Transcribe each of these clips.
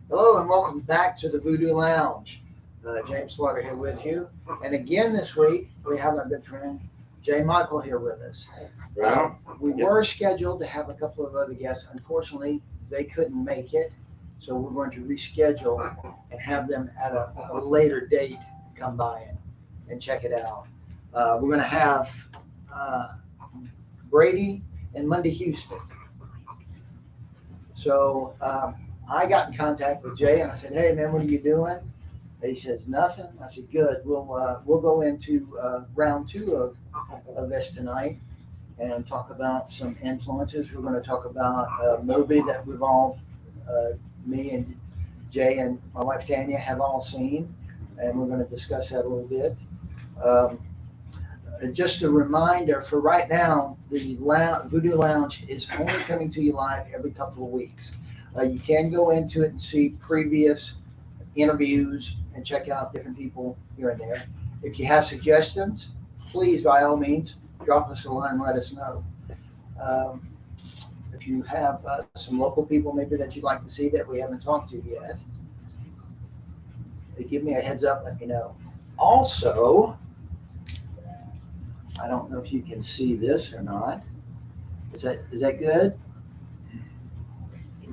Hello and welcome back to the Voodoo Lounge. James Slaughter here with you. And again this week, we have our good friend Jay Michael here with us. We were scheduled to have a couple of other guests. Unfortunately, they couldn't make it. So we're going to reschedule and have them at a later date come by and check it out. We're going to have uh, Brady and Monday Houston. So I got in contact with Jay and I said, "Hey man, what are you doing?" He says, "Nothing." I said, "Good. We'll go into round two of this tonight and talk about some influences. We're going to talk about a movie that we've all, me and Jay and my wife Tanya have all seen, and we're going to discuss that a little bit." Um, just a reminder for right now, the Voodoo Lounge is only coming to you live every couple of weeks. You can go into it and see previous interviews and check out different people here and there. If you have suggestions, please, by all means, drop us a line and let us know. Um, if you have some local people maybe that you'd like to see that we haven't talked to yet, give me a heads up, let me know. Also, I don't know if you can see this or not. Is that good?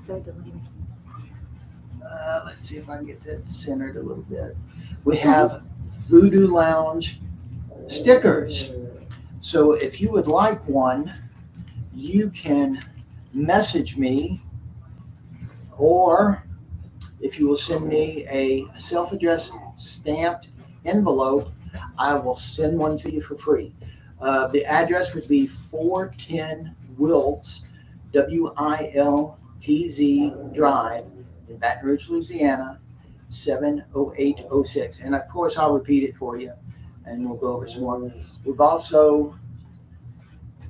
So delightful. Let's see if I can get that centered a little bit. We have Voodoo Lounge stickers. So if you would like one, you can message me, or if you will send me a self-addressed stamped envelope, I will send one to you for free. The address would be 410 Wiltz, Wiltz Drive in Baton Rouge, Louisiana, 70806. And of course, I'll repeat it for you and we'll go over some more. We've also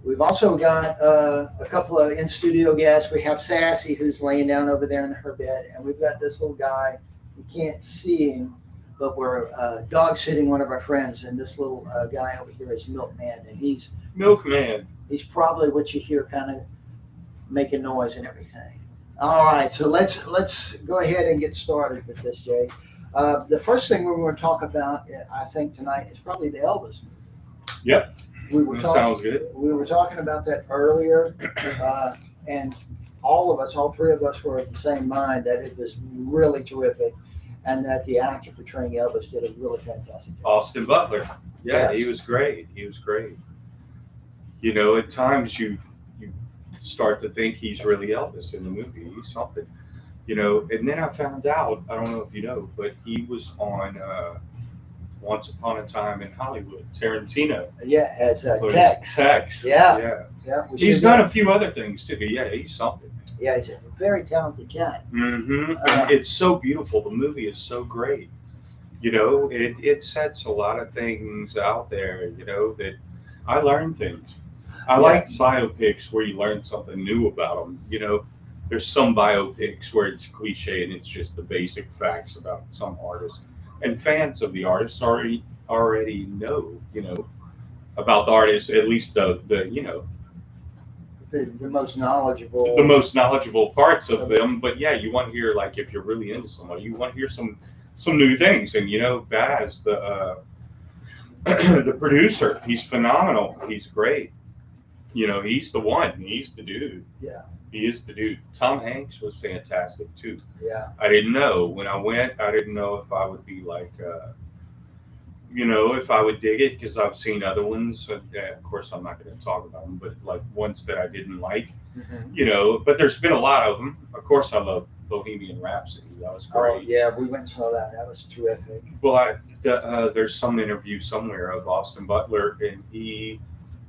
We've also got a couple of in studio guests. We have Sassy, who's laying down over there in her bed, and we've got this little guy. You can't see him, but we're dog sitting one of our friends, and this little guy over here is Milkman, and Milkman. he's probably what you hear kind of making noise and everything. All right, so let's go ahead and get started with this, Jay. The first thing we're going to talk about, I think, tonight is probably the Elvis movie. Yep. We were That talking. sounds good. We were talking about that earlier, and all of us, all three of us, were of the same mind that it was really terrific, and that the actor portraying Elvis did a really fantastic job. Austin Butler. Yeah, Yes. he was great. He was great. You know, at times you start to think he's really Elvis in the movie. He's something. You know, and then I found out. I don't know if you know, but he was on Once Upon a Time in Hollywood. Tarantino. Yeah, as Played Tex. Tex. Yeah. Yeah. Yeah, we He's should done get- a few other things too. Yeah, he's something. Yeah, he's a very talented guy. Mm-hmm. And it's so beautiful. The movie is so great. You know, it sets a lot of things out there. You know that I learn things. I like Yes. biopics where you learn something new about them. You know, there's some biopics where it's cliche and it's just the basic facts about some artist, and fans of the artist already know. You know about the artist, at least the The most knowledgeable. the most knowledgeable parts of them. But yeah, you want to hear, like, if you're really into somebody, you want to hear some new things. And you know, Baz, the the producer, he's phenomenal. He's great. You know, he's the one. He's the dude. Yeah, He is the dude. Tom Hanks was fantastic too. yeah. I didn't know when I went. I didn't know if I would be like, you know, if I would dig it, because I've seen other ones. And, of course, I'm not going to talk about them, but like ones that I didn't like. Mhm. You know, but there's been a lot of them. Of course, I love Bohemian Rhapsody. That was Oh great. yeah, we went and saw that. That was terrific. Well, there's some interview somewhere of Austin Butler, and he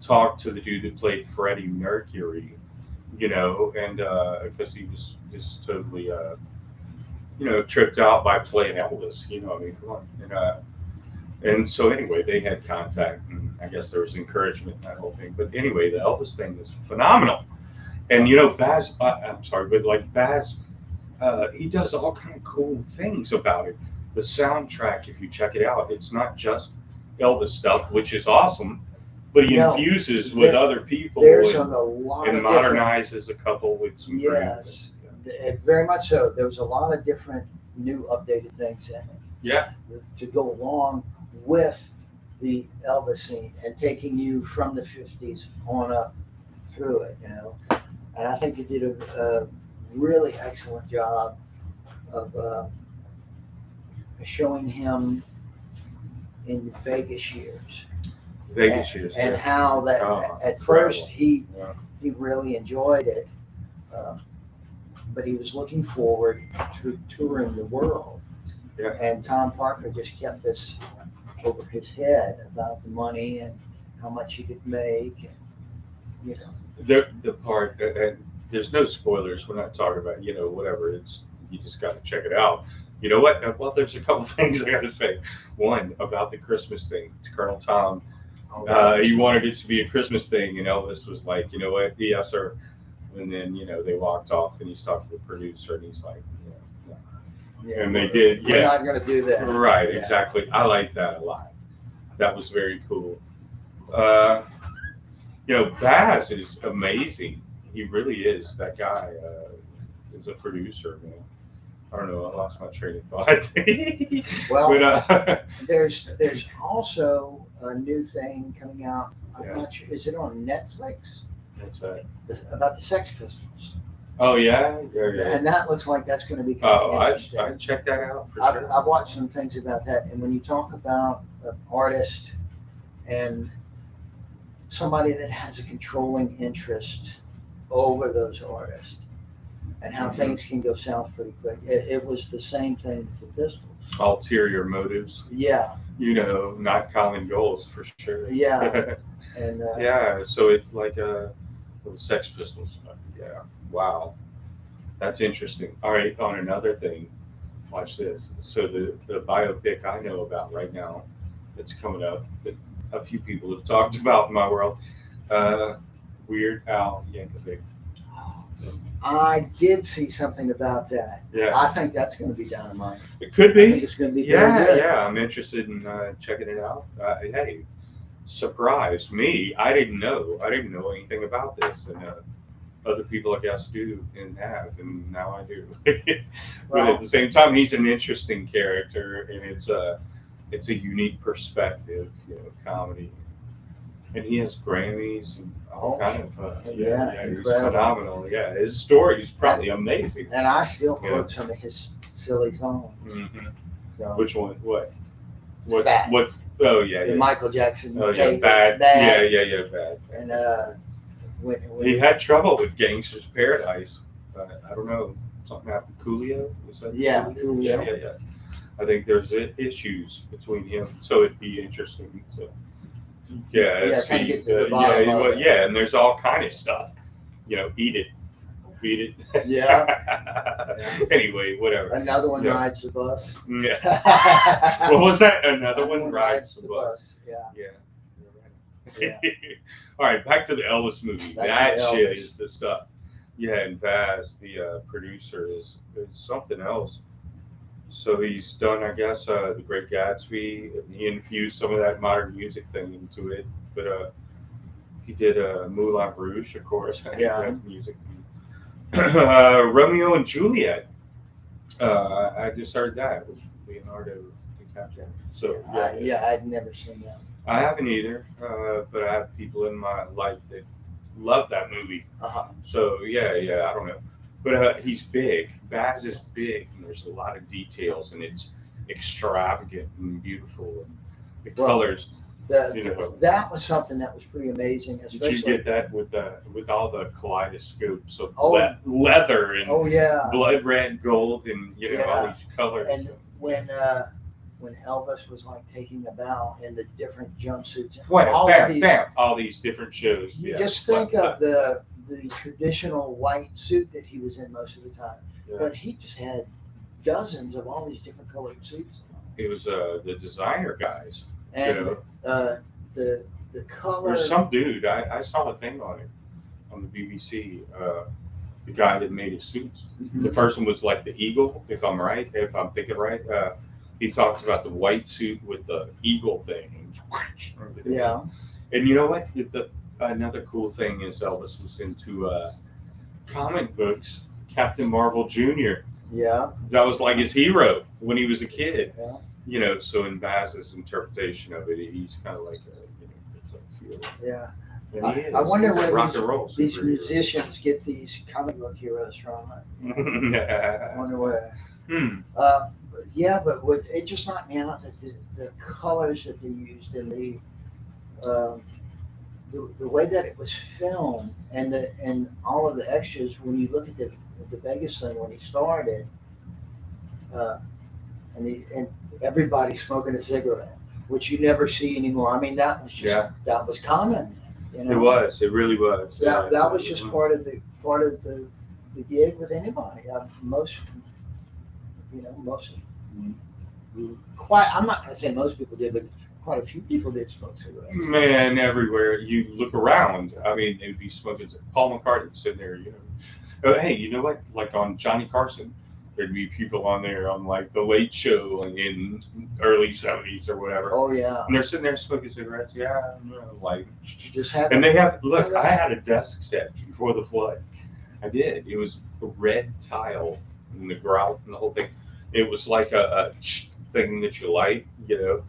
talked to the dude that played Freddie Mercury, you know, and because he was just totally, you know, tripped out by playing Elvis, you know, I mean, come on. And so anyway, they had contact, and I guess there was encouragement in that whole thing. But anyway, the Elvis thing is phenomenal. And you know, Baz, I'm sorry, but like Baz, he does all kind of cool things about it. The soundtrack, if you check it out, it's not just Elvis stuff, which is awesome, but he No, infuses with there- other people There's and, a lot and of different. modernizes a couple with some great. Yes, Very much so. There was a lot of different new updated things in it Yeah, to go along with the Elvis scene and taking you from the 50s on up through it, you know. And I think it did a really excellent job of showing him in Vegas years. Vegas years. And Yeah. how that Oh, at first incredible. Yeah. he really enjoyed it, but he was looking forward to touring the world. Yeah. And Tom Parker just kept this over his head about the money and how much he could make, and, you know. The part and there's no spoilers. We're not talking about whatever. It's you just got to check it out. You know what? Well, there's a couple things I got to say. One about the Christmas thing. Colonel Tom. He wanted it to be a Christmas thing, and Elvis was like, you know what? Yes, sir. And then they walked off, and he's talking to the producer, and he's like, no. Yeah, And they did. We're Yeah. not going to do that. Right. Yeah. Exactly. I like that a lot. That was very cool. Baz is amazing. He really is. That guy is a producer, man. I don't know. I lost my train of thought. Well, but, there's also a new thing coming out. I'm Yeah. not sure. Is it on Netflix? it's About the Sex Pistols. oh yeah, yeah. And that looks like that's going to be kind Oh, of interesting. I checked that out for I've, sure. I've watched some things about that, and when you talk about an artist and somebody that has a controlling interest over those artists, and how Mhm. things can go south pretty quick, it was the same thing with the Pistols. Ulterior motives, Yeah, not common goals for sure. yeah, and Yeah, so it's like the Sex Pistols. Yeah, wow, that's interesting. All right, on another thing, watch this. So the biopic I know about right now that's coming up that a few people have talked about in my world, Weird Al Yankovic. I did see something about that. Yeah, I think that's going to be dynamite. it could I think be. it's going to be very Yeah, good. yeah, I'm interested in checking it out. Hey, surprise me! I didn't know. I didn't know anything about this, and other people, I guess, do and have, and now I do. But at Well, the same time, he's an interesting character, and it's a unique perspective, comedy, and he has Grammys and all Oh, kind of. yeah, He's incredible. phenomenal. Yeah, his story is probably amazing. and I still Yeah. quote some of his silly songs. Hmm. So, Which one? What? Bad. What's? Oh yeah, the yeah. Michael Jackson. Oh yeah, tape, bad. Bad. Yeah, bad. And when He had trouble with Gangster's Paradise. I don't know. Something happened. Coolio? Was that Yeah, Yeah, Coolio. yeah. I think there's issues between him, so it'd be interesting to Yeah, see. kinda get to the bottom of it. Yeah, and there's all kind of stuff. Eat it, beat it. Yeah. Anyway, whatever. another one Yeah. rides the bus. Yeah. What was that? Another one rides the bus. Yeah. Yeah. You're right. Yeah. All right, back to the Elvis movie. Back That to shit Elvis. is the stuff. Yeah, and Baz, the producer, is something else. So he's done, I guess, The Great Gatsby, and he infused some of that modern music thing into it. But he did Moulin Rouge, of course. Yeah. That music. Romeo and Juliet. I just heard that with Leonardo DiCaprio. So I'd never seen that. I haven't either, but I have people in my life that love that movie. Uh-huh. So yeah, I don't know, but he's big. Baz is big, and there's a lot of details, and it's extravagant and beautiful, and the Well, colors. That was something that was pretty amazing, Did especially. you get that with all the kaleidoscopes of Oh. leather and Oh yeah. blood red, gold, and all Yeah. these colors? And when Elvis was like taking a bow in the different jumpsuits, and Wham, all bam, of these, bam, all these different shows. you Yeah, just flip, think of flip. the traditional white suit that he was in most of the time, Yeah. but he just had dozens of all these different colored suits. It was the designer guys. And the color. There's some dude, I saw a thing on it on the BBC, the guy that made his suits. Mhm. The first one was like the eagle, if I'm thinking right. He talks about the white suit with the eagle thing. Yeah. And you know what? Another cool thing is Elvis was into comic books Captain Marvel Jr. Yeah. That was like his hero when he was a kid. Yeah. You know, so in Baz's interpretation of it, he's kind of like a, it's like Yeah. and he is. I wonder He's a where rock and roll these superhero. musicians get these comic book heroes from. I wonder where. Yeah, but it just knocked me out that the colors that they used and the way that it was filmed and all of the extras. When you look at the Vegas thing when he started, uh, and everybody smoking a cigarette, which you never see anymore. I mean, that was just that was common. You know? It was. It really was. That was just part of the gig with anybody. Most quite. I'm not going to say most people did, but quite a few people did smoke cigarettes. Man, everywhere you look around, I mean, they'd be smoking. Paul McCartney sitting there, you know. Oh, hey, you know what? Like on Johnny Carson, there'd be people on there on like the Late Show in early '70s or whatever. Oh yeah. And they're sitting there smoking cigarettes. Yeah, like. Just have. And they have look. I had a desk set before the flood. I did. It was a red tile and the grout and the whole thing. It was like a thing that you light, you know,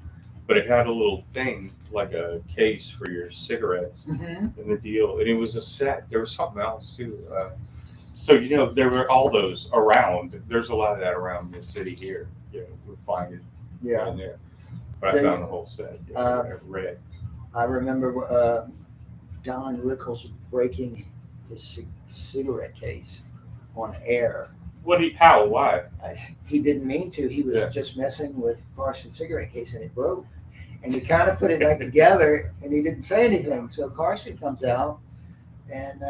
but it had a little thing like a case for your cigarettes and the deal. And it was a set. There was something else too. So you know, there were all those around. There's a lot of that around the city here. You know, we'll find it in there. But I found the whole set. Red. I remember Don Rickles breaking his cigarette case on air. How? Why? He didn't mean to. He was just messing with Carson's cigarette case and it broke. And he kind of put it back together and he didn't say anything. So Carson comes out and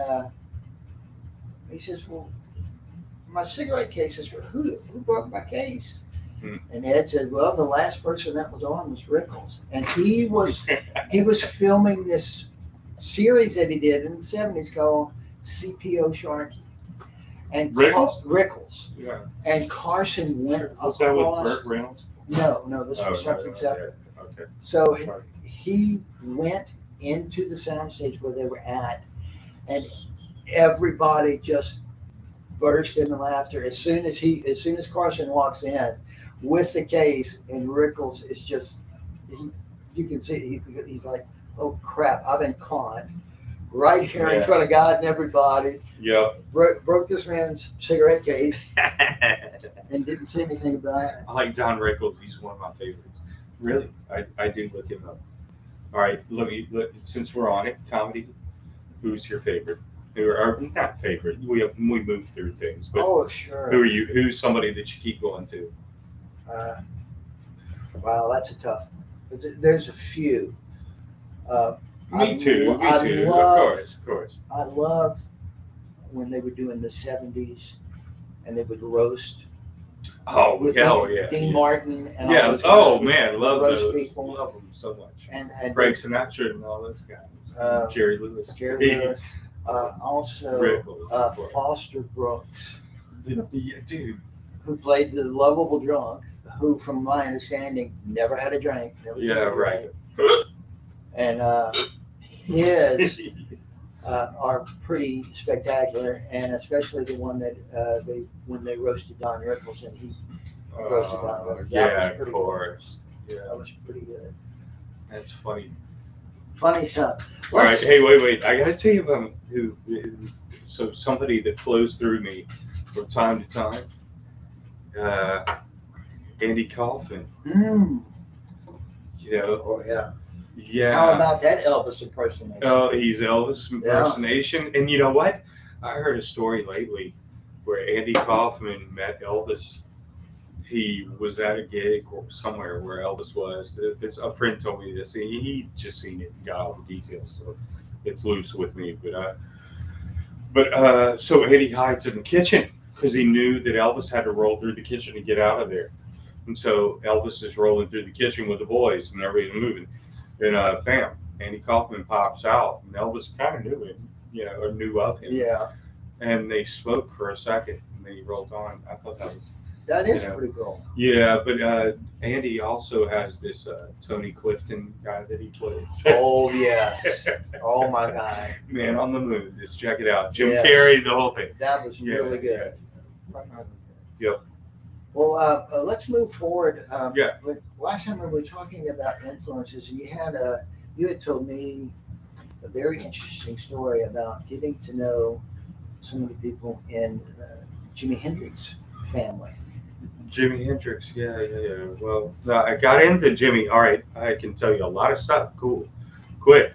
he says, well, my cigarette case is for who broke my case? And Ed said, well, the last person that was on was Rickles. And he was filming this series that he did in the 70s called CPO Sharky. And Rickles. Yeah. And Carson went across. Was that with Burt Reynolds? No, this was something separate. Yeah. Okay. So he went into the soundstage where they were at, and everybody just burst into laughter as soon as Carson walks in with the case, and Rickles is just you can see he's like, oh crap, I've been caught right here in front of God and everybody. Yep. Broke this man's cigarette case and didn't say anything about it. I like Don Rickles. He's one of my favorites. Really, I do look him up. All right, since we're on it, comedy. Who's your favorite? Or not favorite? We move through things, but oh sure. Who are you? Who's somebody that you keep going to? Wow, that's a tough one. There's a few. Me too. Of course. I love when they were doing the 70s and they would roast. Oh, hell yeah. Dean Martin and all those guys. Oh, man, love roast those. People. Love them so much. And Frank Sinatra and all those guys. Jerry Lewis. Also, Rickles, Foster Brooks. Yeah, dude. Who played the lovable drunk, who, from my understanding, never had a drink. Right. And his are pretty spectacular, and especially the one that when they roasted Don Rickles and he roasted Don Rickles. Of course. Yeah, that was pretty good. That's funny. Funny stuff. All right, hey, wait. I gotta tell you about so somebody that flows through me from time to time. Andy Kaufman. You know. Oh yeah. Yeah. How about that Elvis impersonation? Oh, he's Elvis impersonation. And you know what? I heard a story lately where Andy Kaufman met Elvis. He was at a gig or somewhere where Elvis was. A friend told me this. He just seen it and got all the details, so it's loose with me. But so Eddie hides in the kitchen because he knew that Elvis had to roll through the kitchen to get out of there. And so Elvis is rolling through the kitchen with the boys and everybody's moving. And bam, Andy Kaufman pops out, and Elvis kind of knew him, or knew of him. Yeah. And they spoke for a second, and then he rolled on. I thought that is pretty cool. Yeah, but Andy also has this Tony Clifton guy that he plays. Oh yes. Oh my God. Man on the Moon. Just check it out. Jim Carrey, the whole thing. That was really good. primarily good. Yep. Well, let's move forward. Yeah. Last time we were talking about influences, and you had told me a very interesting story about getting to know some of the people in Jimi Hendrix family. Jimi Hendrix. Yeah, yeah, yeah. Well, I got into Jimmy. All right, I can tell you a lot of stuff. Cool. Quick.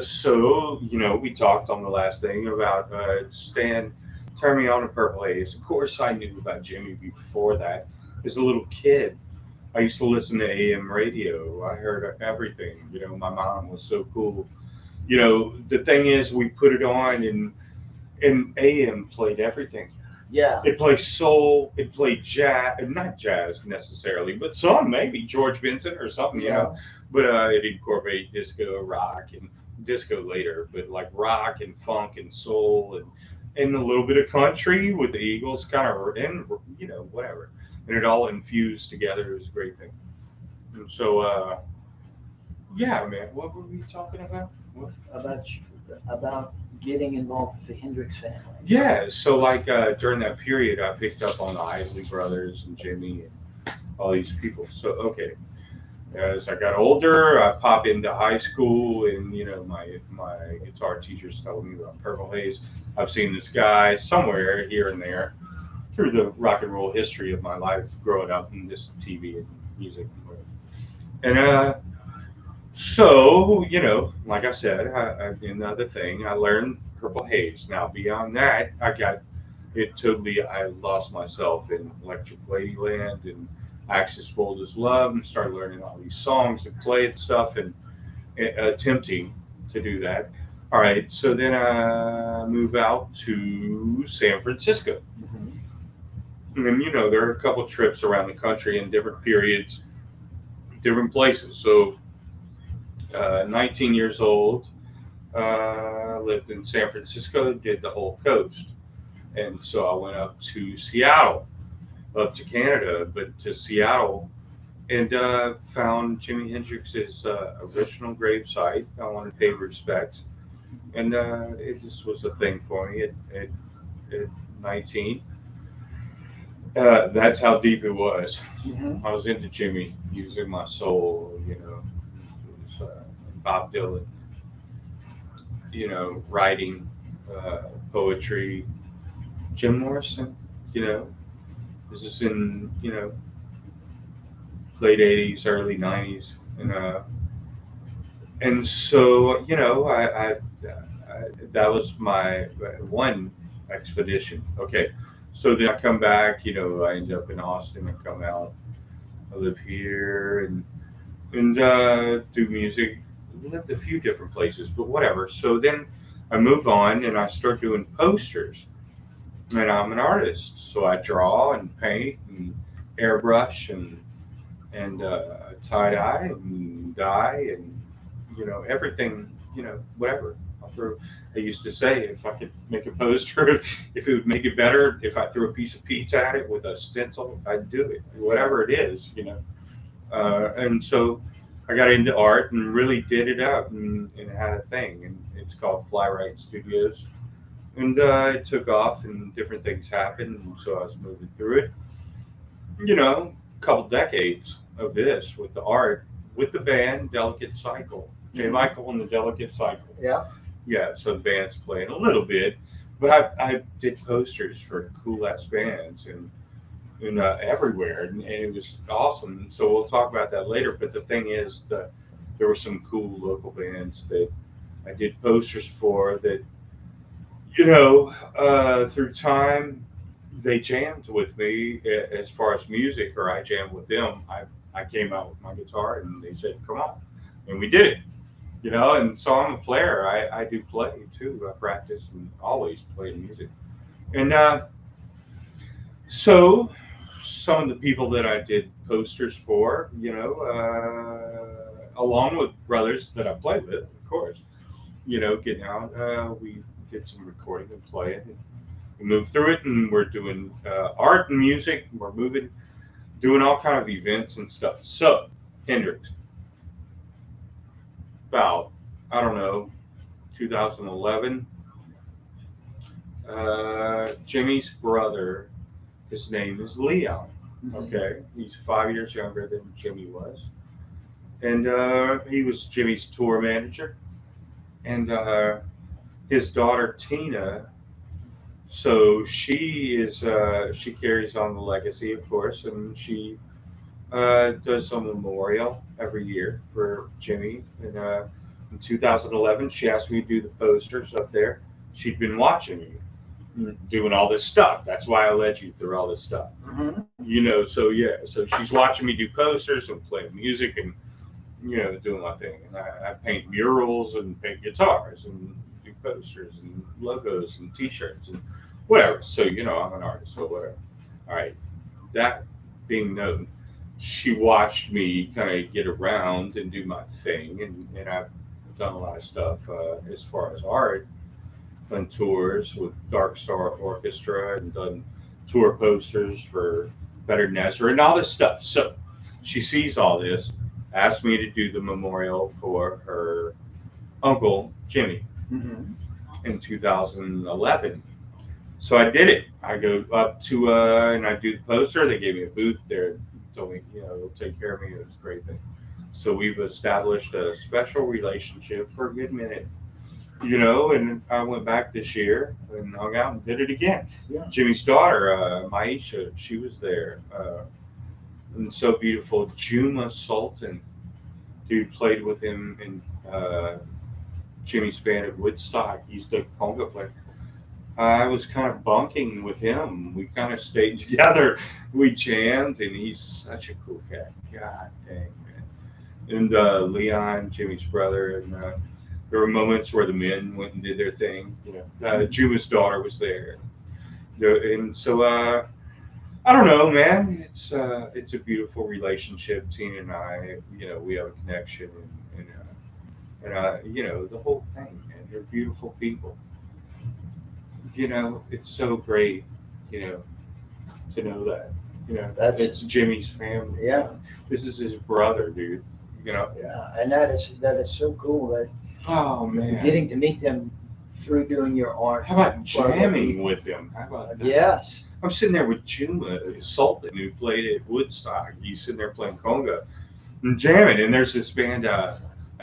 So, we talked on the last thing about Stan turning me on to Purple Haze. Of course, I knew about Jimmy before that. As a little kid, I used to listen to AM radio. I heard everything. My mom was so cool. The thing is, we put it on, and AM played everything. Yeah, It played soul, it played jazz, not jazz necessarily, but some maybe George Benson or something, yeah, But it incorporated disco, rock, and disco later, but like rock and funk and soul and a little bit of country with the Eagles, kind of, and whatever, and it all infused together. It was a great thing. And so, yeah, man, what were we talking about? What? about about getting involved with the Hendrix family. Yeah, so like during that period, I picked up on the Isley Brothers and Jimmy and all these people. So okay, as I got older, I pop into high school, and my guitar teacher's telling me about Purple Haze. I've seen this guy somewhere here and there through the rock and roll history of my life, growing up in this TV and music, and so, like I said, another thing, I learned Purple Haze. Now, beyond that, I lost myself in Electric Ladyland and Axis Bold as Love, and started learning all these songs and played stuff, and attempting to do that. All right, so then I move out to San Francisco. Mhm. And then, there are a couple trips around the country in different periods, different places. So, 19 years old, lived in San Francisco, did the whole coast. And so I went up to Seattle, up to Canada, but to Seattle, and found Jimi Hendrix's original gravesite. I wanted to pay respects. And it just was a thing for me at 19. That's how deep it was. Mhm. I was into Jimmy, using my soul, It was, Bob Dylan, writing, poetry. Jim Morrison, this is in, late 80s, early 90s. And so, that was my one expedition. Okay. So then I come back, I end up in Austin and come out. I live here and do music. Lived a few different places, but whatever. So then I move on and I start doing posters. And I'm an artist, so I draw and paint and airbrush and tie dye and dye and everything, whatever. I used to say if I could make a poster, if it would make it better, if I threw a piece of pizza at it with a stencil, I'd do it. Whatever it is. And so I got into art and really did it out and had a thing, and it's called Flywright Studios. And it took off, and different things happened, and so I was moving through it. A couple decades of this with the art, with the band Delicate Cycle, J. Michael and the Delicate Cycle. Yeah. Yeah, so the band's playing a little bit, but I did posters for cool ass bands and everywhere, and it was awesome. And so we'll talk about that later. But the thing is that there were some cool local bands that I did posters for that through time, they jammed with me as far as music, or I jammed with them. I came out with my guitar and they said, come on. And we did it, and so I'm a player. I do play too. I practice and always play music. And so some of the people that I did posters for, along with brothers that I played with, of course, getting out, we did some recording and playing. And we moved through it, and we're doing art and music. We're moving, doing all kind of events and stuff. So Hendrix, about I don't know, 2011. Jimmy's brother His name is Leon. Mhm. Okay, he's 5 years younger than Jimmy was, and he was Jimmy's tour manager, and his daughter Tina. So she carries on the legacy, of course, and she does a memorial every year for Jimmy. And in 2011, she asked me to do the posters up there. She'd been watching me doing all this stuff. That's why I led you through all this stuff. Mhm. So yeah, so she's watching me do posters and play music and doing my thing. And I paint murals and paint guitars and do posters and logos and T-shirts and whatever. So I'm an artist, so whatever. All right. That being known, she watched me kind of get around and do my thing, and I've done a lot of stuff as far as art. Done tours with Dark Star Orchestra and done tour posters for Better Nezra and all this stuff. So she sees all this, asked me to do the memorial for her uncle Jimmy Mhm. in 2011. So I did it. I go up to and I do the poster. They gave me a booth there, told me they'll take care of me. It was a great thing. So we've established a special relationship for a good minute, and I went back this year and hung out and did it again. Yeah. Jimmy's daughter, Maisha, she was there. And so beautiful. Juma Sultan, dude, played with him in Jimmy's band at Woodstock. He's the conga player. I was kind of bunking with him. We kind of stayed together. We jammed, and he's such a cool cat. God dang, man. And Leon, Jimmy's brother, and there were moments where the men went and did their thing. Juma's daughter was there, and so I don't know, man. It's a beautiful relationship. Tina and I, we have a connection, and the whole thing. Man, they're beautiful people. It's so great, you know, to know that. That's It's Jimmy's family. Yeah. This is his brother, dude. Yeah, and that is so cool that Oh man. getting to meet them through doing your art. How about jamming with them? How about that? Yes. I'm sitting there with Juma Sultan, who played at Woodstock. He's sitting there playing conga and jamming. And there's this band, I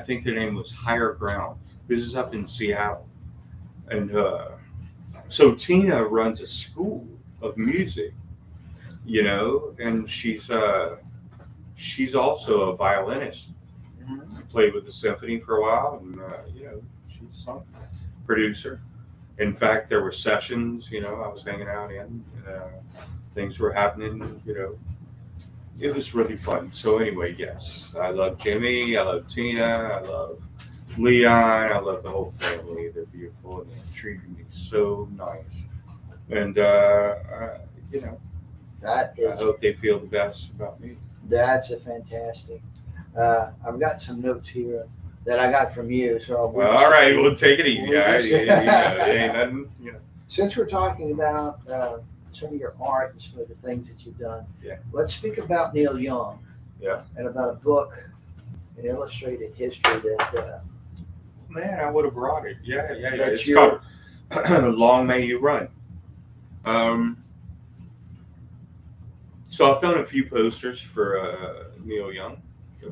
think their name was Higher Ground. This is up in Seattle. And so Tina runs a school of music, and she's also a violinist. Mhm. Played with the symphony for a while, and she's a producer. In fact, there were sessions, I was hanging out in, and things were happening, It was really fun. So anyway, yes, I love Jimmy, I love Tina, I love Leon, I love the whole family. They're beautiful and they treated me so nice. And That I is hope they feel the best about me. that's a fantastic. I've got some notes here that I got from you. So All right, we'll take it easy. we All right, just- it ain't nothing, Since we're talking about some of your art and some of the things that you've done, Yeah. let's speak about Neil Young. Yeah. And about a book, an illustrated history that Man, I would have brought it. Yeah. That's It's your- called Long May You Run. So I've done a few posters for Neil Young,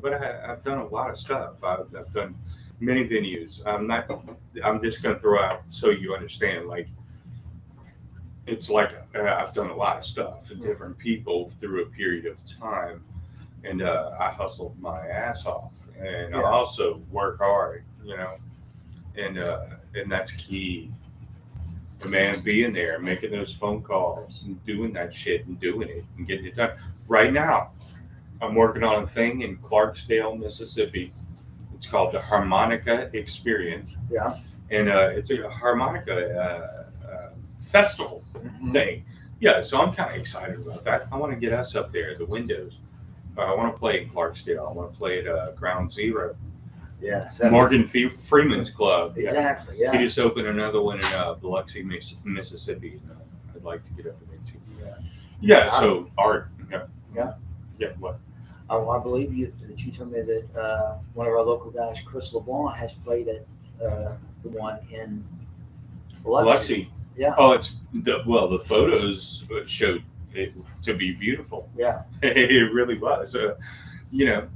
but I've done a lot of stuff. I've done many venues. I'm just going to throw out so you understand. Like, it's like I've done a lot of stuff for different people through a period of time, and I hustled my ass off, and I Yeah. also work hard, and that's key. The man being there, making those phone calls, and doing that shit, and doing it, and getting it done. Right now, I'm working on a thing in Clarksdale, Mississippi. It's called the Harmonica Experience, yeah. and it's a harmonica festival thing. Yeah, so I'm kind of excited about that. I want to get us up there at the windows. I want to play in Clarksdale. I want to play at Ground Zero, Yeah. So Morgan Freeman's Club. Yeah. exactly. He Yeah. just opened another one in Biloxi, Mississippi. And, I'd like to get up there too. Yeah. Yeah, so art. Yeah. Yeah. Yeah, what? I believe that you told me that one of our local guys, Chris LeBlanc, has played at the one in Biloxi. Biloxi. Yeah. Oh, it's the photos showed it to be beautiful. Yeah. It really was. You know,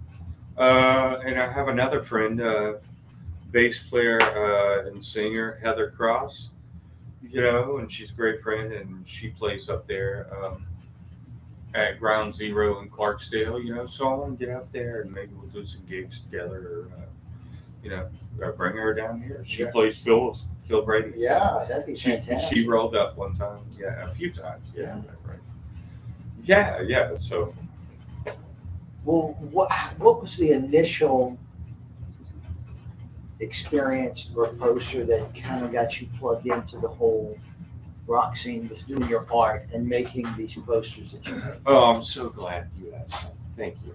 and I have another friend, bass player and singer Heather Cross. You know, and she's a great friend, and she plays up there at Ground Zero in Clarksdale. You know, so I want to get up there and maybe we'll do some gigs together. Or, you know, bring her down here. She Yeah. plays Phil Brady. Yeah, that'd be She fantastic. rolled up one time. Yeah, a few times. Yeah, Yeah. right. Yeah, yeah. So Well, what was the initial experience or poster that kind of got you plugged into the whole rock scene with doing your art and making these posters that you make? oh, I'm so glad you asked. Thank you.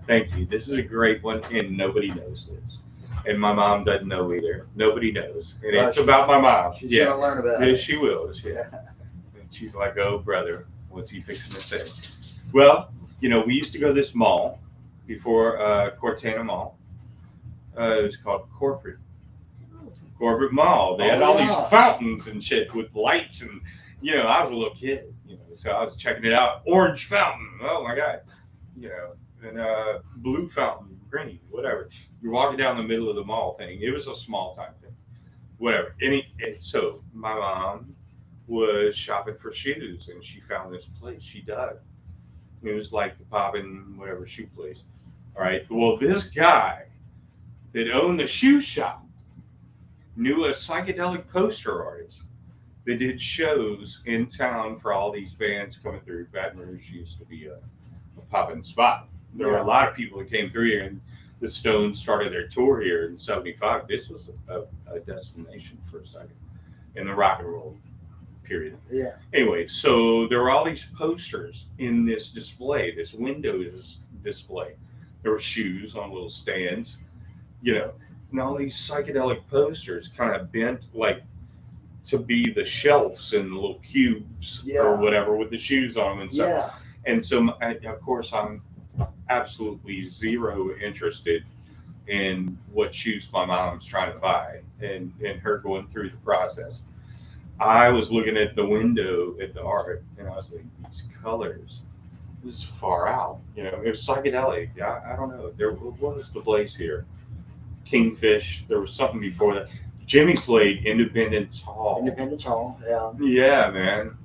Thank you. This is a great one, and nobody knows this. And my mom doesn't know either. Nobody knows. And Well, it's about my mom. She's Yeah. gonna learn about Yeah, it. she will. Yeah. And she's like, oh, brother, what's he fixing to say? Well, you know, we used to go to this mall before Cortana Mall. It was called Corporate Mall. They had Oh, all yeah. these fountains and shit with lights, and you know, I was a little kid, you know, so I was checking it out. Orange fountain, oh my god, you know, and blue fountain, green, whatever. You're walking down the middle of the mall thing. It was a small time thing, whatever. So my mom was shopping for shoes, and she found this place. She dug. It was like the poppin' whatever shoe place. All right. Well, this guy that owned the shoe shop knew a psychedelic poster artist that did shows in town for all these bands coming through. Baton Rouge used to be a poppin' spot. There were Yeah. a lot of people that came through here, and the Stones started their tour here in '75. This was a destination for a second in the rock and roll period. Yeah. Anyway, so there were all these posters in this display, this window display. There were shoes on little stands, you know, and all these psychedelic posters kind of bent like to be the shelves and the little cubes Yeah. or whatever with the shoes on them and stuff. Yeah. And so, of course, I'm absolutely zero interested in what shoes my mom's trying to buy and her going through the process. I was looking at the window at the art, and I was like, these colors, this is far out. You know, it was psychedelic. I don't know. What was the place here? Kingfish. There was something before that. Jimmy played Independence Hall. Independence Hall. Yeah. Yeah, man.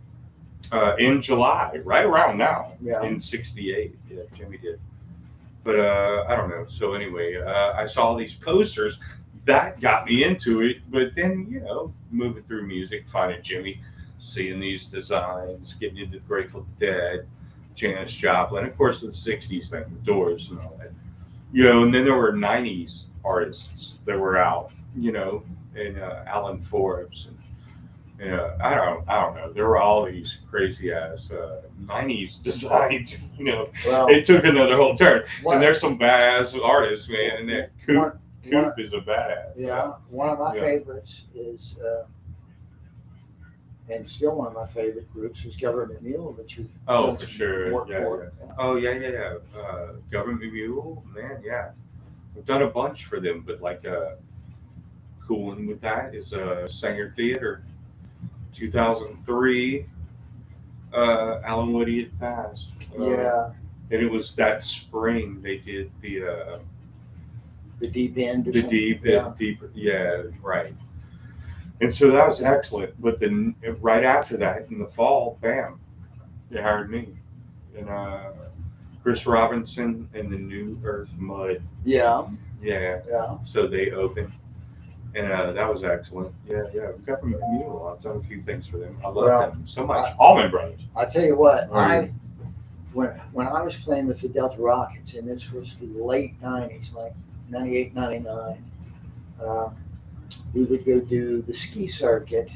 In July, right around now, Yeah. in '68. Yeah, Jimmy did. But I don't know. So anyway, I saw these posters. That got me into it. But then, you know, moving through music, finding Jimmy, seeing these designs, getting into Grateful Dead, Janis Joplin, of course, the '60s thing, the Doors and all that. You know, and then there were '90s artists that were out, you know, and Alan Forbes and I don't know. There were all these crazy ass '90s designs. You know, Well, it took another whole turn. one- And there's some badass artists, man. And that one- Coop is a badass. yeah, one of my Yeah. favorites is, and still one of my favorite groups is Government Mule that you Oh, done for some sure. work Yeah, for. Oh yeah. Government Mule, man. Yeah, I've done a bunch for them, but like cool one with that is Sanger Theater. 2003. Alan Woody had passed. Yeah, And it was that spring they did the Deep End. Or the something. deep, yeah, right. And so that was excellent. But then right after that, in the fall, bam, they hired me. And Chris Robinson and the New Earth Mud. Yeah, Yeah. yeah. So they opened. And that was excellent. Yeah. Government Mule. I've done a few things for them. I love Well, them so much. Allman Brothers. I tell you what, Oh, yeah. when I was playing with the Delta Rockets, and this was the late '90s, like '98, '99, we would go do the ski circuit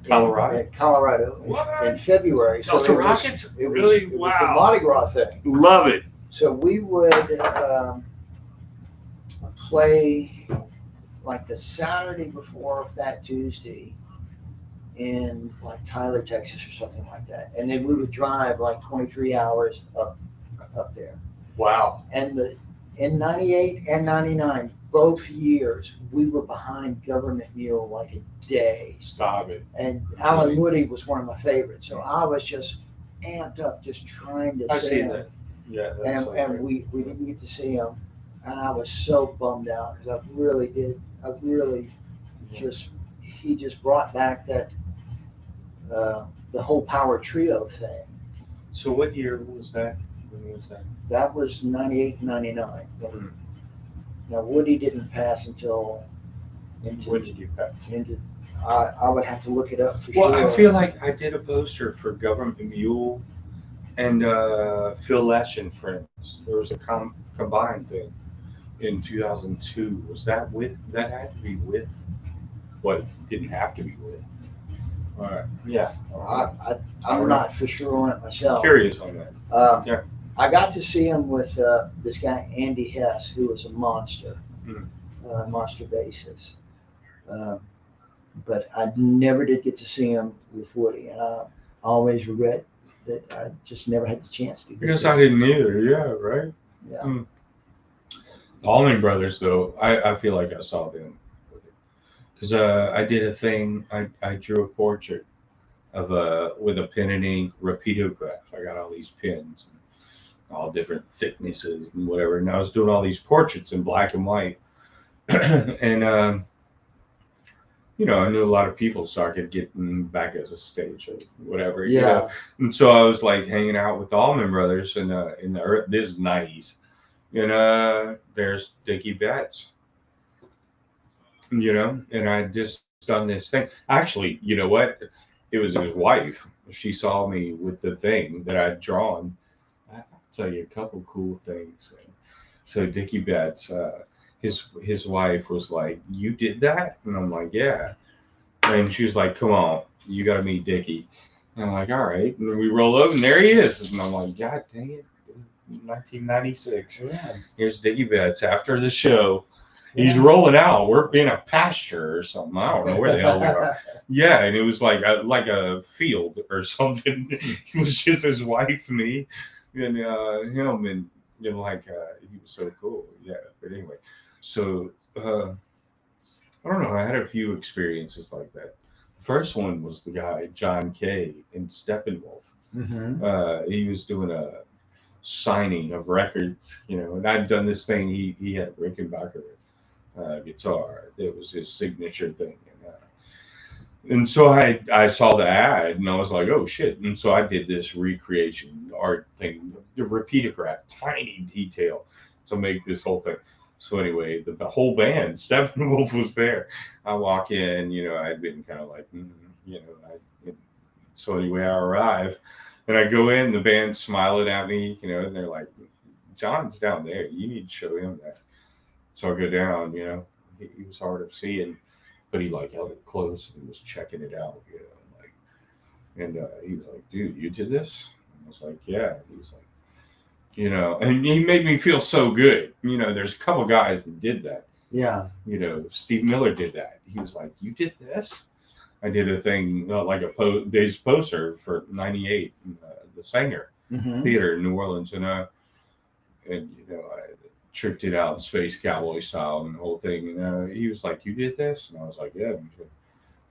Colorado. in Colorado What? in February. So Delta it was- Rockets? It was, Really? it was the Wow. Mardi Gras thing. Love it. So we would play like the Saturday before Fat Tuesday in like Tyler, Texas or something like that. And then we would drive like 23 hours up there. Wow. And in '98 and '99, both years, we were behind Government Mule like a day. Stop it. And Alan Woody was one of my favorites. So I was just amped up just trying to I see see him. that. Yeah, that's And so and great. we didn't get to see him, and I was so bummed out because I really Yeah. just he just brought back that the whole Power Trio thing. So what year was that? When was that? That was 98, 99. Hmm. Now Woody didn't pass until When did you pass? into I would have to look it up for Well, sure. I feel like I did a poster for Government Mule and Phil Lesh and Friends. There was a combined thing in 2002. Was that with? That had to be with. What didn't have to be with. All right. Yeah. I, I I'm not for sure on it myself. Curious on that. Um, Yeah. I got to see him with this guy Andy Hess, who was a monster, Mm. monster bassist. Um, but I never did get to see him with Woody, and I always regret that I just never had the chance to get Because there. I didn't either. Yeah. Right. Yeah. Mm. Allman Brothers, though, I feel like I saw them because I did a thing. I drew a portrait of with a pen and ink repeatograph. I got all these pens, all different thicknesses and whatever, and I was doing all these portraits in black and white, and I knew a lot of people, so I could get them back as a stage or whatever. Yeah. And so I was like hanging out with the Allman Brothers in this is '90s, and there's Dickie Betts, and I just done this thing. Actually, you know what? It was his wife. She saw me with the thing that I'd drawn. I'll tell you a couple cool things. Man. So Dickie Betts, his wife was like, "You did that?" And I'm like, "Yeah." And she was like, "Come on, you got to meet Dickie." And I'm like, "All right." And then we roll over, and there he is. And I'm like, "God dang it, 1996. Yeah. Here's Dickie Betts after the show." He's Yeah. rolling out. We're in a pasture or something. I don't know where the hell we are. Yeah, and it was like a field or something. It was just his wife, me, and him, and he was so cool. Yeah, but anyway, so I don't know. I had a few experiences like that. The first one was the guy John Kay in Steppenwolf. Mm-hmm. He was doing a signing of records, and I'd done this thing. He had a Rickenbacker guitar. It was his signature thing, and so I saw the ad and I was like, oh shit! And so I did this recreation art thing, the repeatograph, tiny detail, to make this whole thing. So anyway, the whole band, Steppenwolf was there. I walk in, I'd been kind of like, so anyway, I arrive, and I go in, the band's smiling at me, and they're like, John's down there. You need to show him that. So I go down, he was hard of seeing, but he like held it close and was checking it out, and he was like, dude, you did this? And I was like, yeah. He was like, and he made me feel so good. There's a couple guys that did that. Yeah. Steve Miller did that. He was like, you did this? I did a thing like a Dave's poster for '98, the Sanger Mm-hmm. Theater in New Orleans, and I tricked it out in Space Cowboy style and the whole thing. And he was like, you did this? And I was like, yeah.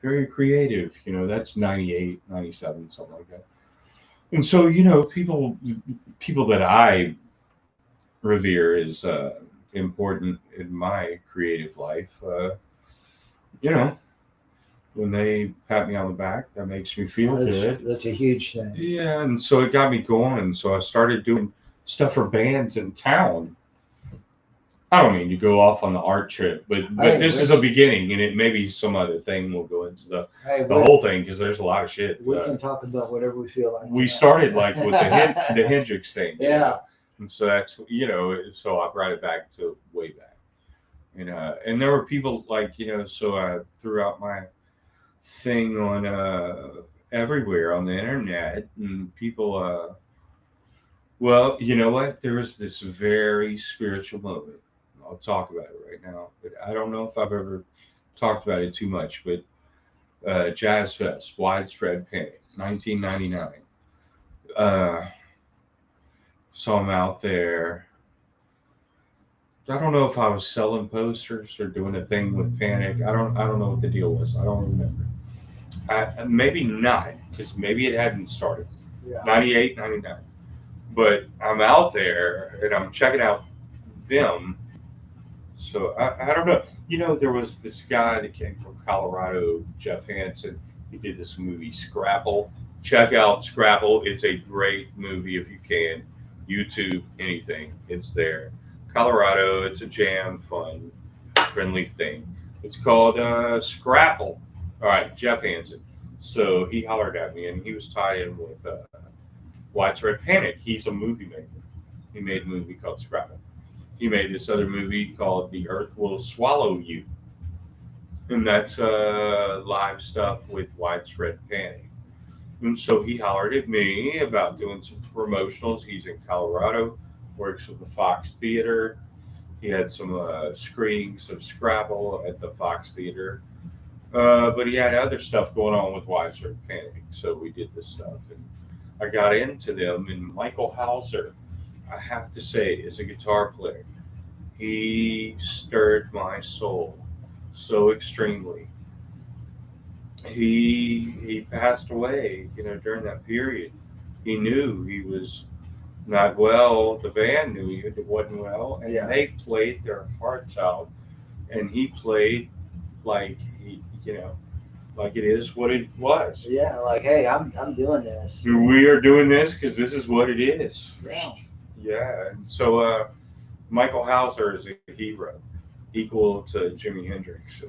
Very creative. That's '98, '97, something like that. And so, people that I revere is important in my creative life. When they pat me on the back, that makes me feel good. That's a huge thing. Yeah, and so it got me going. So I started doing stuff for bands in town. I don't mean to go off on the art trip, but this is a beginning, and it maybe some other thing will go into the whole thing because there's a lot of shit. We can talk about whatever we feel like. We started like with the Hendrix thing. Yeah. And so that's so I brought it back to way back, and there were people like so I threw out my thing on everywhere on the internet, and people well, you know what? There was this very spiritual moment. I'll talk about it right now, but I don't know if I've ever talked about it too much. But Jazz Fest, Widespread Panic, 1999. Saw him out there. I don't know if I was selling posters or doing a thing with Panic. I don't know what the deal was. I don't remember. Maybe not, because maybe it hadn't started. Yeah. 98, 99. But I'm out there and I'm checking out them. So I don't know. There was this guy that came from Colorado, Jeff Hansen. He did this movie, Scrapple. Check out Scrapple. It's a great movie if you can. YouTube, anything, it's there. Colorado, it's a jam, fun, friendly thing. It's called Scrapple. All right, Jeff Hansen. So he hollered at me, and he was tied in with Widespread Panic. He's a movie maker. He made a movie called Scrapple. He made this other movie called The Earth Will Swallow You, and that's live stuff with Widespread Panic. And so he hollered at me about doing some promotionals. He's in Colorado, works with the Fox Theater. He had some screenings of Scrabble at the Fox Theater. But he had other stuff going on with Widespread Panic. So we did this stuff. And I got into them. And Michael Hauser, I have to say, is a guitar player. He stirred my soul so extremely. He passed away, during that period. He knew he was not well. The band knew he wasn't well, and Yeah. they played their hearts out. And he played like like it is what it was. Yeah, like, hey, I'm doing this. We are doing this because this is what it is. Yeah. Yeah, and so Michael Hauser is a hero, equal to Jimi Hendrix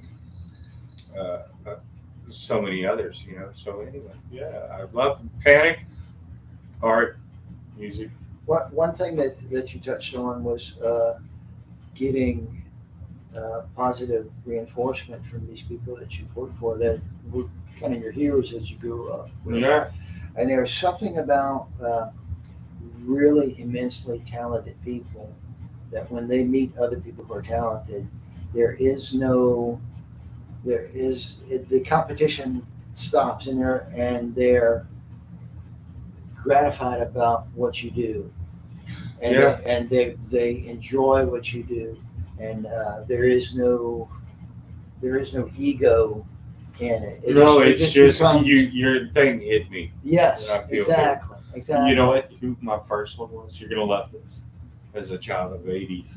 and so many others. So anyway, yeah, I love Panic, art, music. One thing that you touched on was getting positive reinforcement from these people that you work for that were kind of your heroes as you grew up. Yeah, And there's something about really immensely talented people that when they meet other people who are talented, the competition stops and they're gratified about what you do, and Yeah. they enjoy what you do, and there is no ego in it. It's just becomes, your thing hit me. yes, I feel exactly. You know what? Who my first one was? You're gonna love this. As a child of the '80s.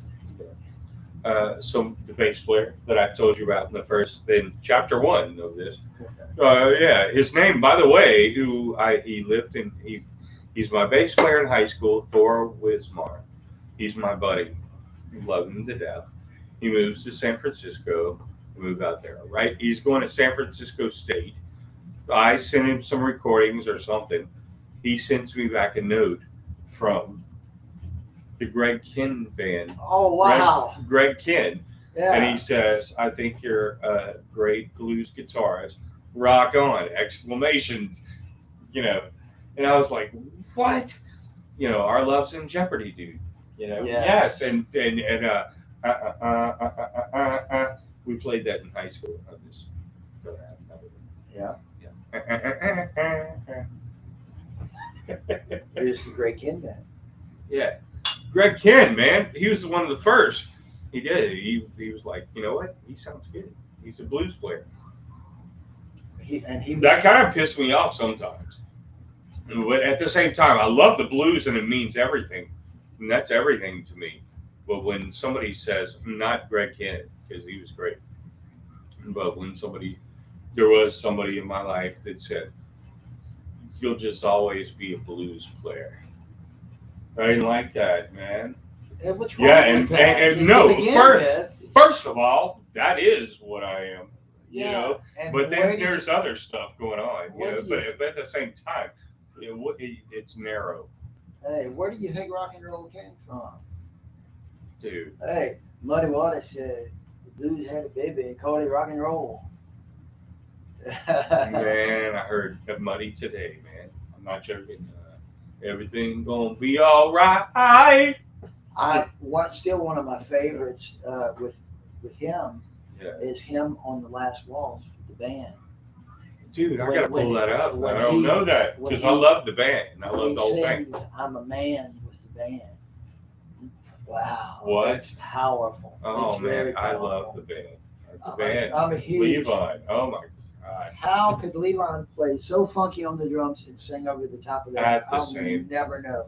So the bass player that I told you about in chapter 1 of this. Yeah, his name, by the way, he's my bass player in high school, Thor Wismar. He's my buddy. Love him to death. He moves to San Francisco. Move out there, right? He's going to San Francisco State. I sent him some recordings or something. He sends me back a note from the Greg Kinn band. Oh wow! Greg Kinn. Yeah. And he says, "I think you're a great blues guitarist. Rock on!" Exclamations. And I was like, "What?" Our love's in jeopardy, dude. Yes. Yes. And we played that in high school. I just don't have Yeah. Yeah. Here's the great Ken band. Yeah. Greg Kinn, man, he was one of the first. He did. He was like, you know what? He sounds good. He's a blues player. That kind of pissed me off sometimes. But at the same time, I love the blues and it means everything. And that's everything to me. But when somebody says, not Greg Kinn, because he was great, but when there was somebody in my life that said, you'll just always be a blues player. I didn't like that, man. What's wrong with that? And no, first of all, that is what I am, But then there's other stuff going on, But at the same time, it's narrow. Hey, where do you think rock and roll came from? Dude. Hey, Muddy Waters said, the blues had a baby and called it rock and roll. Man, I heard Muddy today, man. I'm not joking. Everything gonna be all right. Still one of my favorites with him Yeah. is him on the last waltz with the band. Dude, I gotta pull that up. I don't know that because I love the band. I love the whole thing. I'm a man with the band. Wow. What? That's powerful. Oh it's man, very I powerful. love the band. The band. I'm a huge. Levon. Oh my. God. How could Levon play so funky on the drums and sing over the top of that? At the I'll same. never know.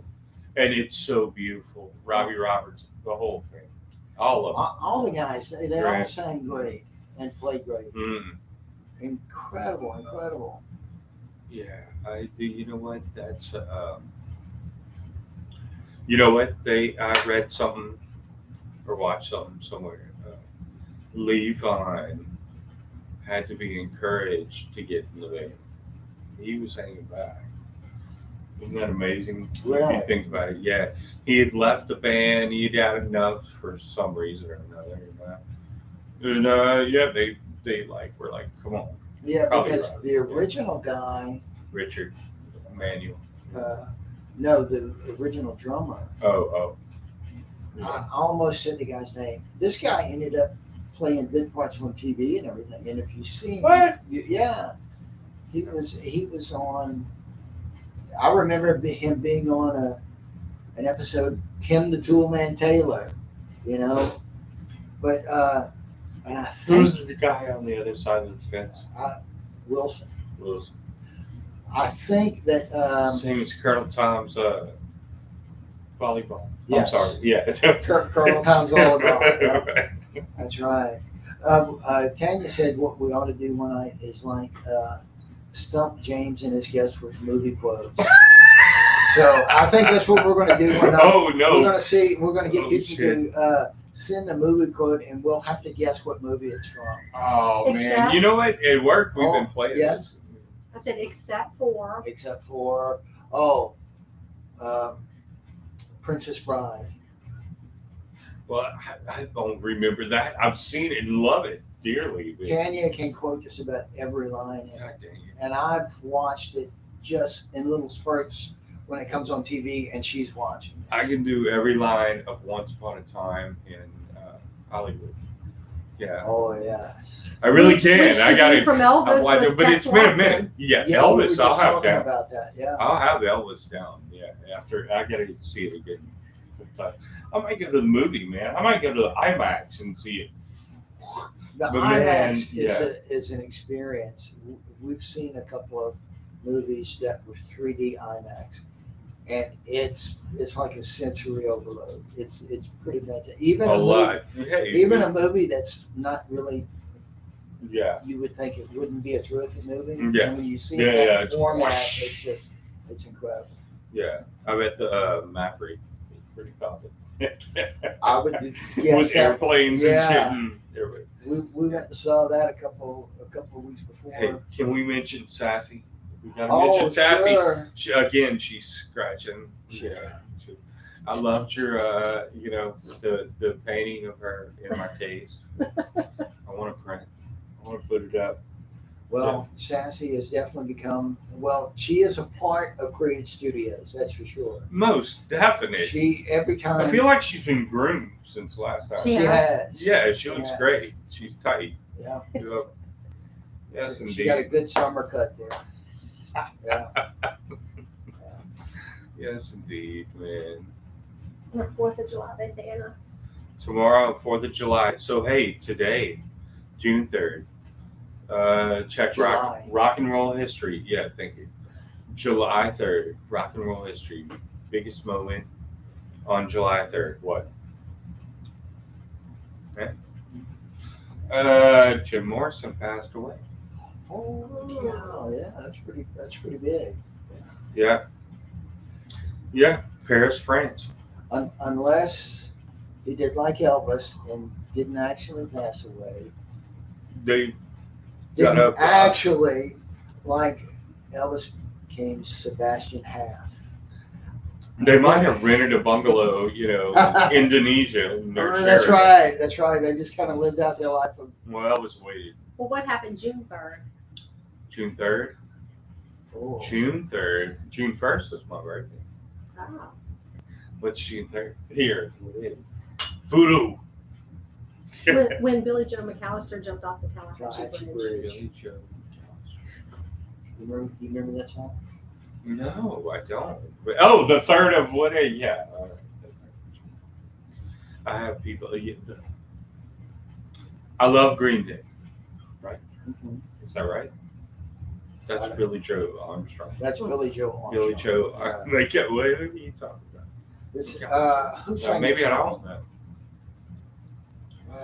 And it's so beautiful. Robbie Roberts, the whole thing. All of them. All the guys, they all Right. sang great and played great. Mm. Incredible, incredible. Yeah, I do. You know what? That's you know what? I read something or watched something somewhere. Levon had to be encouraged to get in the band. He was hanging back. Isn't that amazing? If Really? you think about it, yeah. He had left the band. He'd had enough for some reason or another. And yeah, they like were like, come on, Yeah, Probably because right, the yeah. original guy, Richard Manuel. no, the original drummer, Oh. I Yeah. almost said the guy's name. This guy ended up playing big parts on TV and everything. And if you see him, What? yeah, he was on. I remember him being on an episode, Tim the Toolman Taylor, you know. But and I Who's think the guy on the other side of the fence? Wilson. Wilson. I think that Same as Colonel Tom's volleyball. Yes. I'm sorry. Yeah. Colonel Tom's volleyball, yeah. Right. that's right. Tanya said what we ought to do one night is like stump James and his guests with movie quotes. So I think that's what we're going to do one night. Oh no. We're going to get Oh, people shit. to send a movie quote, and we'll have to guess what movie it's from. Oh man. Except- You know what? It worked. We've been Oh, playing yes. this. I said, except for. Except for Princess Bride. Well, I don't remember that. I've seen it and love it dearly. But Tanya can quote just about every line in it. God dang it. And I've watched it just in little spurts when it comes on TV, and she's watching it. I can do every line of Once Upon a Time in Hollywood. Yeah, Oh yes. I really Which can. I the got dude it. from Elvis was But it's Tex been a Watson. minute. Yeah, Yeah, we were Elvis. just I'll have talking down. about that. Yeah. I'll have Elvis down. Yeah, after I gotta see it again. But I might go to the movie, man. I might go to the IMAX and see it. The But man, IMAX yeah. is an experience. We've seen a couple of movies that were 3D IMAX, and it's like a sensory overload. It's pretty fantastic. Even A movie- lot. Hey, even a movie that's not really, yeah. you would think it wouldn't be a terrific movie. Yeah. And when you see Yeah, that yeah, it's- format, it's incredible. Yeah, I'm at the Maverick. It's pretty common. I would guess With that- airplanes yeah. and shit. And everything. We went and saw that a couple of weeks before. Hey, can we mention Sassy? We gotta Oh, mention Sassy. sure. Again, she's scratching. Sure. Yeah. I loved your, the painting of her in my case. I want to print. I want to put it up. Well, Sassy has definitely become, she is a part of Create Studios, that's for sure. Most definite. She, every time. I feel like she's been groomed since last time. She She has. Yeah, she looks Yeah. great. She's tight. Yeah. Yeah. Yes, She got a indeed. good summer cut there. Yeah. Yes, indeed, man. On the 4th of July, they say, Anna. Tomorrow, 4th of July. So, hey, today, June 3rd, check July. rock and roll history. Yeah, thank you. July 3rd, rock and roll history. Biggest moment on July 3rd. What? Jim Morrison passed away. Oh, yeah, that's pretty big. Yeah. Yeah, Paris, France. Unless he did like Elvis and didn't actually pass away. They got Didn't up. actually, like Elvis became Sebastian Half. They might have rented a bungalow, in Indonesia. And they're That's sharing it. right. That's right. They just kind of lived out their life of. Well, Elvis waited. Well, what happened June 3rd? June 3rd? Oh. June 3rd. June 1st is my birthday. Oh. What's June 3rd? Here. Voodoo. When Billy Joe McAllister jumped off the Tallahatchie Tallahatchie Bridge. Bridge. Billy Joe. You remember that song? No, I don't. Oh, the 3rd of what? Yeah. All right. I have people. I love Green Day. Mm-hmm. Is that right? That's Billy Joe Armstrong. That's Billy Joe Armstrong. Billy Joe. Like, what are you talking about? This, who sang Maybe this I song? don't know.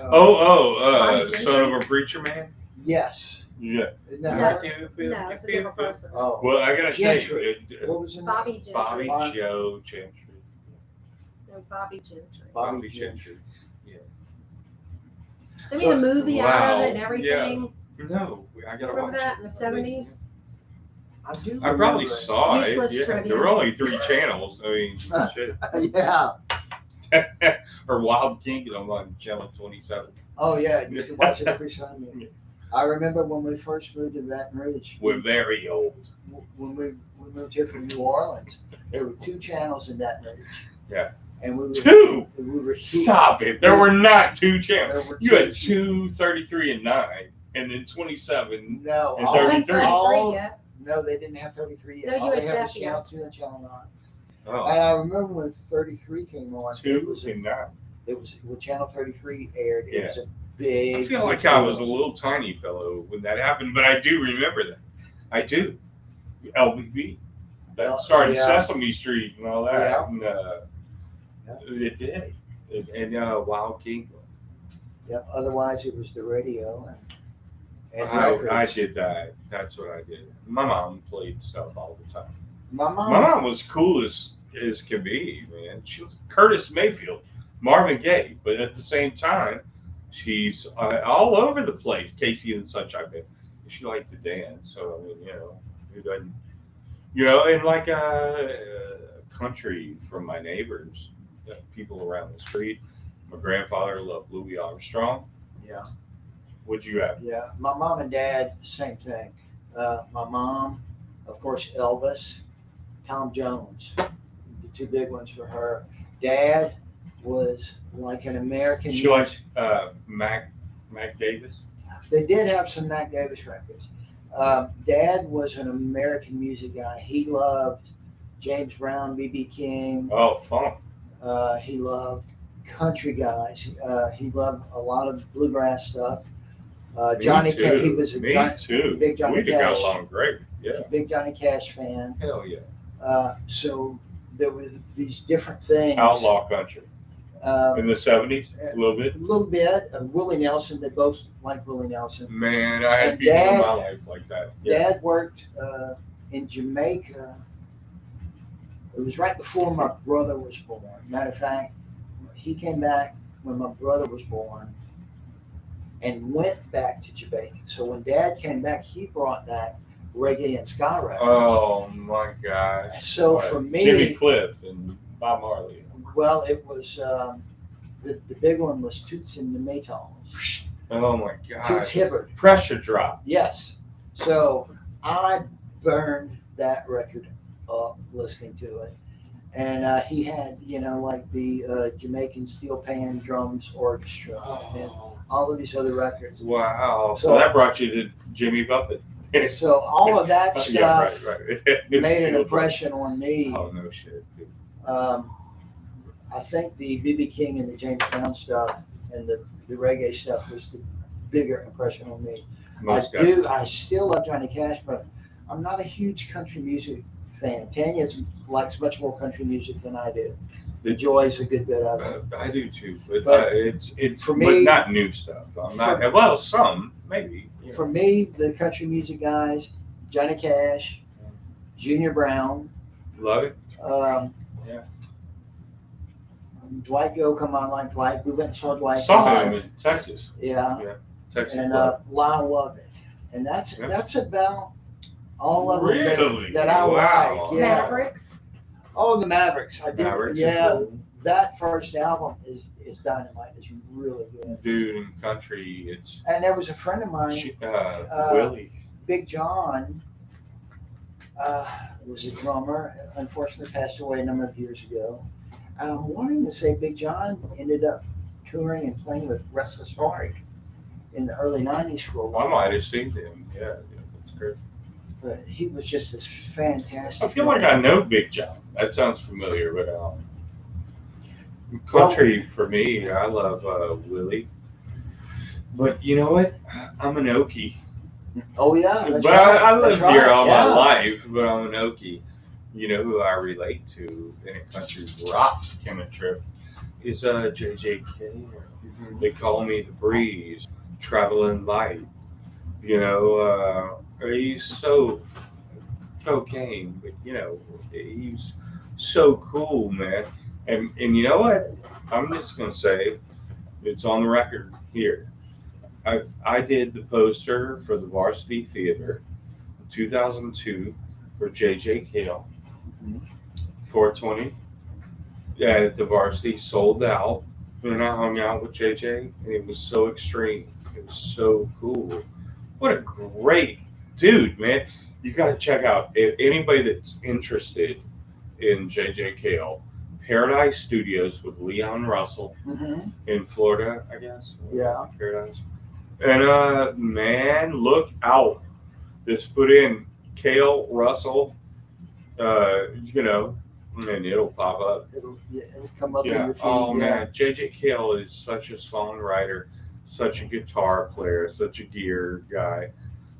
Bonnie Son of Gentry? a preacher man. Yes. Yeah. Isn't No. that right? No, it's a different person. Oh. Well, I gotta Gentry. say, What was her name? Bobby Gentry. Bobby Bobby- Joe Gentry. No, Bobby Gentry. Bobby Gentry. They made a movie out of it and Wow, everything. No, I gotta Remember watch that it. in the 70s? I do. I probably remember it. saw Useless it. Yeah, trivia. there were only 3 channels. I mean, shit. Yeah. Or Wild Kingdom on channel 27. Oh yeah, you should watch it every Sunday. Yeah. I remember when we first moved to Baton Rouge. We're very old. When we moved here from New Orleans, there were 2 channels in Baton Rouge. Yeah. And we were 2. We were Stop it. There were not 2 channels. There were You had 2. 2, 33 and 9, and then 27. No, And all, 33. all, yet. no, they didn't have 33 No, yet. you All had they had was Jeff channel yet. 2 and channel 9. Oh, And I remember when 33 came on. 2 and 9. It was when channel 33 aired. It Yeah. was a big. I feel like big I was a deal. little tiny fellow when that happened, but I do remember that. I do. LBB. That started Yeah. Sesame Street and all that. Yeah. And, it did. And Wild Kingdom. Yep. Otherwise, it was the radio and I records. did that. That's what I did. My mom played stuff all the time. My mom. My mom was cool as can be, man. She was Curtis Mayfield, Marvin Gaye, but at the same time, she's all over the place. Casey and Sunshine Band. She liked to dance, so I mean, it doesn't, and like country from my neighbors, people around the street. My grandfather loved Louis Armstrong. Yeah. What'd you have? Yeah. My mom and dad, same thing. My mom, of course, Elvis, Tom Jones, the 2 big ones for her. Dad was like an American. She liked Mac Davis. They did have some Mac Davis records. Dad was an American music guy. He loved James Brown, B.B. King. Oh, fun. He loved country guys. He loved a lot of bluegrass stuff. Johnny Me Cash. too. He was a Me too. big Johnny We got Cash. along great. Yeah. Big Johnny Cash fan. Hell yeah. So there were these different things. Outlaw country. Um, In the 70s, a little bit. a little bit. Willie Nelson. They both liked Willie Nelson. Man, I had And people in Dad- my life like that. Yeah. Dad worked in Jamaica. It was right before my brother was born. Matter of fact, he came back when my brother was born and went back to Jamaica. So when Dad came back, he brought back reggae and ska records. Oh my gosh. So What? for me, Jimmy Cliff and Bob Marley. well, it was the big one was Toots and the Maytals. Oh my Toots gosh. Hibbert. Pressure drop. Yes. So I burned that record up listening to it. And he had, like the Jamaican Steel Pan Drums Orchestra and Oh, all of these other records. wow. So So- that brought you to Jimmy Buffett. So all of that stuff Yeah, right. made an impression on me. Oh, no shit. Dude. I think the B.B. King and the James Brown stuff and the reggae stuff was the bigger impression on me. Most guys. I still love Johnny Cash, but I'm not a huge country music fan. Tanya likes much more country music than I do. Enjoys a good bit of it. I do too, but, But it's for but me- not new stuff. I'm not. Well, some maybe. For me, the country music guys, Johnny Cash, Junior Brown, Love it. Yeah. Dwight Yoakam, I like Dwight. We went and saw Dwight Some of live. them in Texas. Yeah. Texas. And club. Lyle Lovett. And that's Yeah. that's about all of them Really? that I Wow. like. Yeah. Mavericks. Oh, the Mavericks. I did. Mavericks are Yeah. cool. That first album is dynamite. It's really good. Dude in country, it's And there was a friend of mine, Willie. Big John, was a drummer. Unfortunately, passed away a number of years ago. And I'm wanting to say Big John ended up touring and playing with Restless Heart in the early '90s for a I while. might have seen him. Yeah, that's great. But he was just this fantastic. I feel like I know Big John. That sounds familiar, but country for me, I love Willie. But you know what? I'm an Okie. Oh yeah, that's But right. I That's lived here right, all my yeah. life, but I'm an Okie. You know who I relate to in a country rock kind of trip is JJ Cale. Mhm. They call me the breeze, traveling light. You know, he's so cocaine, but you know, he's so cool, man. And you know what? I'm just gonna say it's on the record here. I did the poster for the Varsity Theater in 2002 for JJ Cale, Mhm. 420. Yeah, the Varsity sold out, and I hung out with JJ, and it was so extreme. It was so cool. What a great dude, man! You got to check out anybody that's interested in JJ Cale. Paradise Studios with Leon Russell Mhm. in Florida, I guess. Yeah. Paradise. And man, look out! Just put in Cale Russell, you know, and it'll pop up. It'll come up in Yeah. your feed. Oh Yeah. man, JJ Cale is such a songwriter, such a guitar player, such a gear guy.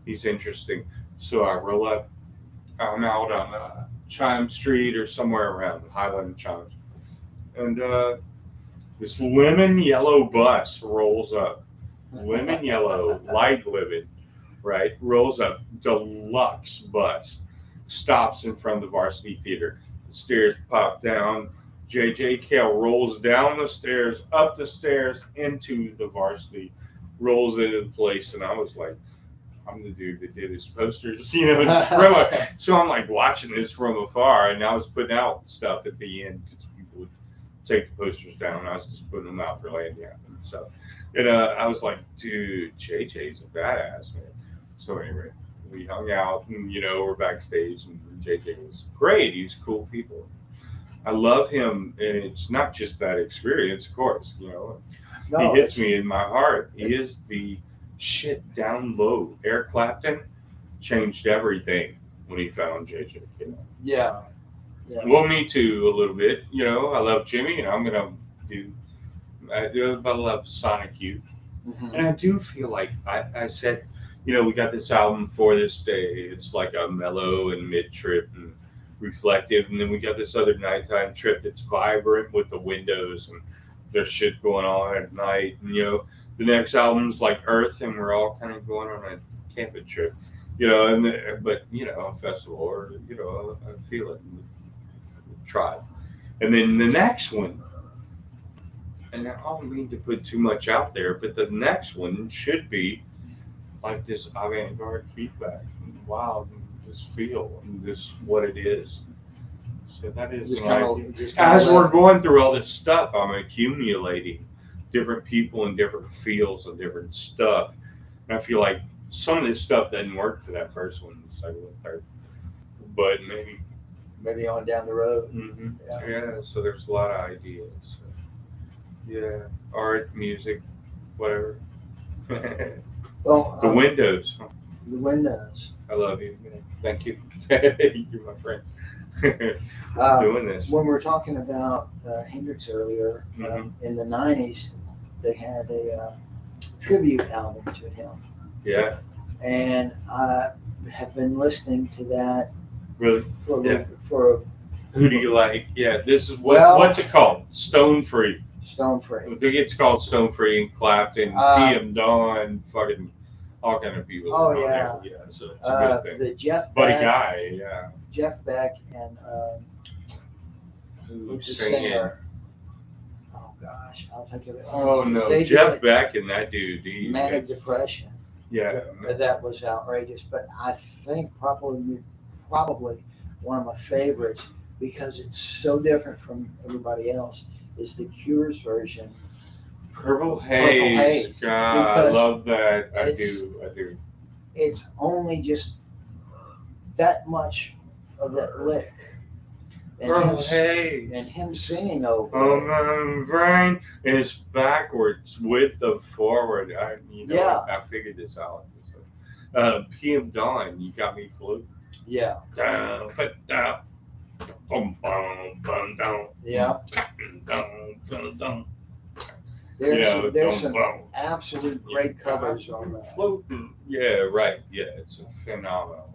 He's interesting. So I roll up. I'm out on Chime Street or somewhere around Highland and Chimes, and this lemon yellow bus rolls up. Lemon yellow, light lemon, right? Rolls up, deluxe bus, stops in front of the Varsity Theater. The stairs pop down. JJ Cale rolls down the stairs, up the stairs, into the Varsity, rolls into the place, and I was like, I'm the dude that did his posters, you know, just so I'm like watching this from afar, and I was putting out stuff at the end because people would take the posters down, and I was just putting them out for landing at them. So, and I was like, dude, JJ's a badass, man. So anyway, we hung out, and you know, we're backstage, and JJ was great. He's cool people. I love him, and it's not just that experience, of course. You know, he No, hits me in my heart. He is the shit down low. Eric Clapton changed everything when he found JJ Cale. yeah. Yeah. Well, me too, a little bit. You know, I love Jimmy, and I'm gonna do. I love Sonic Youth, and Mhm. I do feel like I said, you know, we got this album for this day. It's like a mellow and mid trip and reflective, and then we got this other nighttime trip that's vibrant with the windows and there's shit going on at night. And you know, the next album's like Earth, and we're all kind of going on a camping trip. You know, but you know, a festival or you know, I feel it. Tribe. And then the next one, and I don't mean to put too much out there, but the next one should be like this avant-garde feedback, and wow, and this feel, and this what it is. So that is Just an kind idea. of, just kind As of we're let. going through all this stuff, I'm accumulating different people and different feels and different stuff. And I feel like some of this stuff doesn't work for that first one, the second one, third, but maybe. Maybe on down the road. Yeah. Yeah, so there's a lot of ideas. So, yeah, art, music, whatever. The Well, windows. the windows. I love you. Man. Thank you. You're my friend. Doing this. When we were talking about Hendrix earlier, Mhm. in the '90s, they had a tribute album to him, Yeah, and I have been listening to that really. for a Yeah. little, for Who do you like? Yeah, this is Well- what's it called? Stone Free. Stone Free. I think it's called Stone Free and Clapton, PM Dawn, fucking all kind of people. Oh, on yeah. there. Yeah, so it's a good thing. The Jeff Buddy Beck, Guy, yeah. Jeff Beck, and who's the singing? singer? Oh gosh, I'll think of it. Oh no, They Jeff did Beck and that dude. Manic Depression. Yeah. That was outrageous, but I think probably one of my favorites because it's so different from everybody else is the Cure's version. Purple Haze. God, I Because love that. I it's- do. It's only just that much of that lick, Purple Haze. and him singing over Oh it. my brain is backwards with the forward. Yeah. I figured this out. PM Dawn, you got me floating. Yeah, Down, down, boom, boom, boom, down. yeah. Down, down, down. There's some float. absolute great covers on that. Floating. Yeah, right. Yeah, it's phenomenal.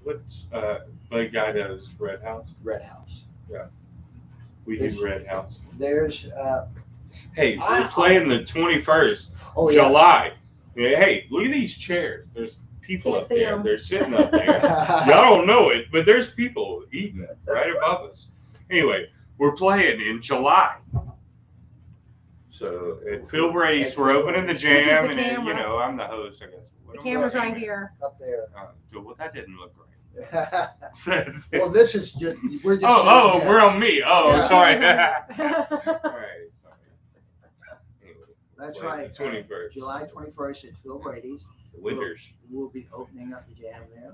What's the guy that does Red House? Red House. We do Red House. There's Hey, we're playing the 21st oh yeah. July. Yeah, hey, look at these chairs. There's people Can't up see there. 'em. They're sitting up there. Y'all don't know it, but there's people eating it right above us. Anyway, we're playing in July. So at Phil Brady's, we're opening the This is the jam, and camera. you know I'm the host. I guess. The camera's right here. Up there. Well, that didn't look right. Well, this is just we're just. Oh, sitting we're there. on me. Oh, Yeah. sorry. All right, sorry. Anyway, That's well, right. 21st. July 21st at Phil Brady's. The Winters. We'll be opening up the jam there.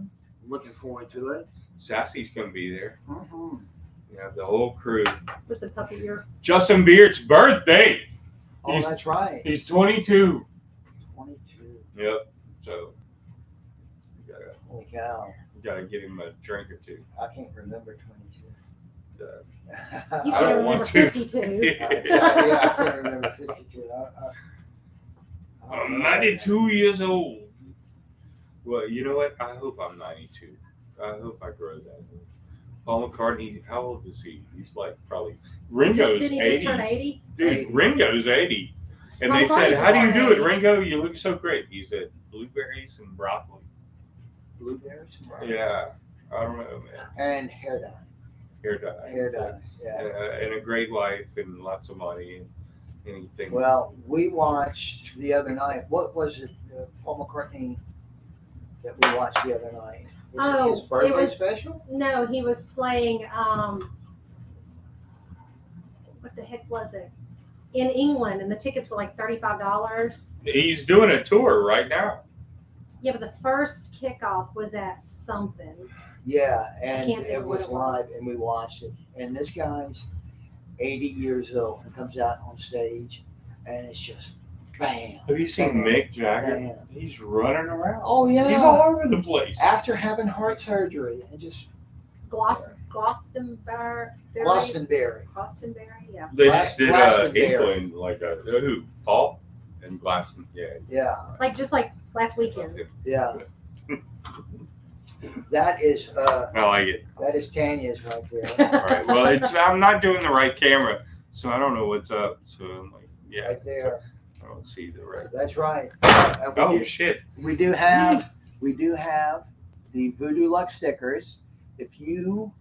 Looking forward to it. Sassy's gonna be there. Mm-hmm. We have the whole crew. What's a puppy ear? Justin Beard's birthday. Oh, that's right. He's 22. 22. Yep. So you Holy cow. gotta get him a drink or two. I can't remember 22. You I can't don't remember want to. 52. Yeah, I can't remember 52. I don't I'm know. 92 years old. Well, you know what? I hope I'm 92. I hope I grow that. Paul McCartney, how old is he? He's like probably Ringo's Did he 80. just turn 80? Dude, 80. Ringo's 80. And Paul they said, McCartney how do you just do turned it, 80. Ringo? You look so great. He said, blueberries and broccoli. Blueberries? Yeah, I don't know, man. And hair dye. Hair dye. Hair dye, yeah. And a great wife and lots of money and anything. Well, we watched the other night. What was it, Paul McCartney, that we watched the other night? Was it his Oh, birthday it was- special? No, he was playing, what the heck was it? In England, and the tickets were like $35. He's doing a tour right now. Yeah, but the first kickoff was at something. Yeah, and can't think it of what was it was. live, and we watched it. And this guy's 80 years old and comes out on stage, and it's just bam. Have you seen bam, Mick Jagger? bam. He's running around. Oh yeah. He's all over the place. After having heart surgery and just Glastonbury. Glastonbury. Glastonbury, yeah. They just did Glastonbury. England, like who? Paul and Glaston. Yeah. Yeah, Like last weekend. yeah. That is I like it. that is Tanya's right there, All right. Well, I'm not doing the right camera, so I don't know what's up. So I'm like, yeah. right there. I don't see the right. That's right. And Oh shit. we do have the Voodoo Luck stickers. If you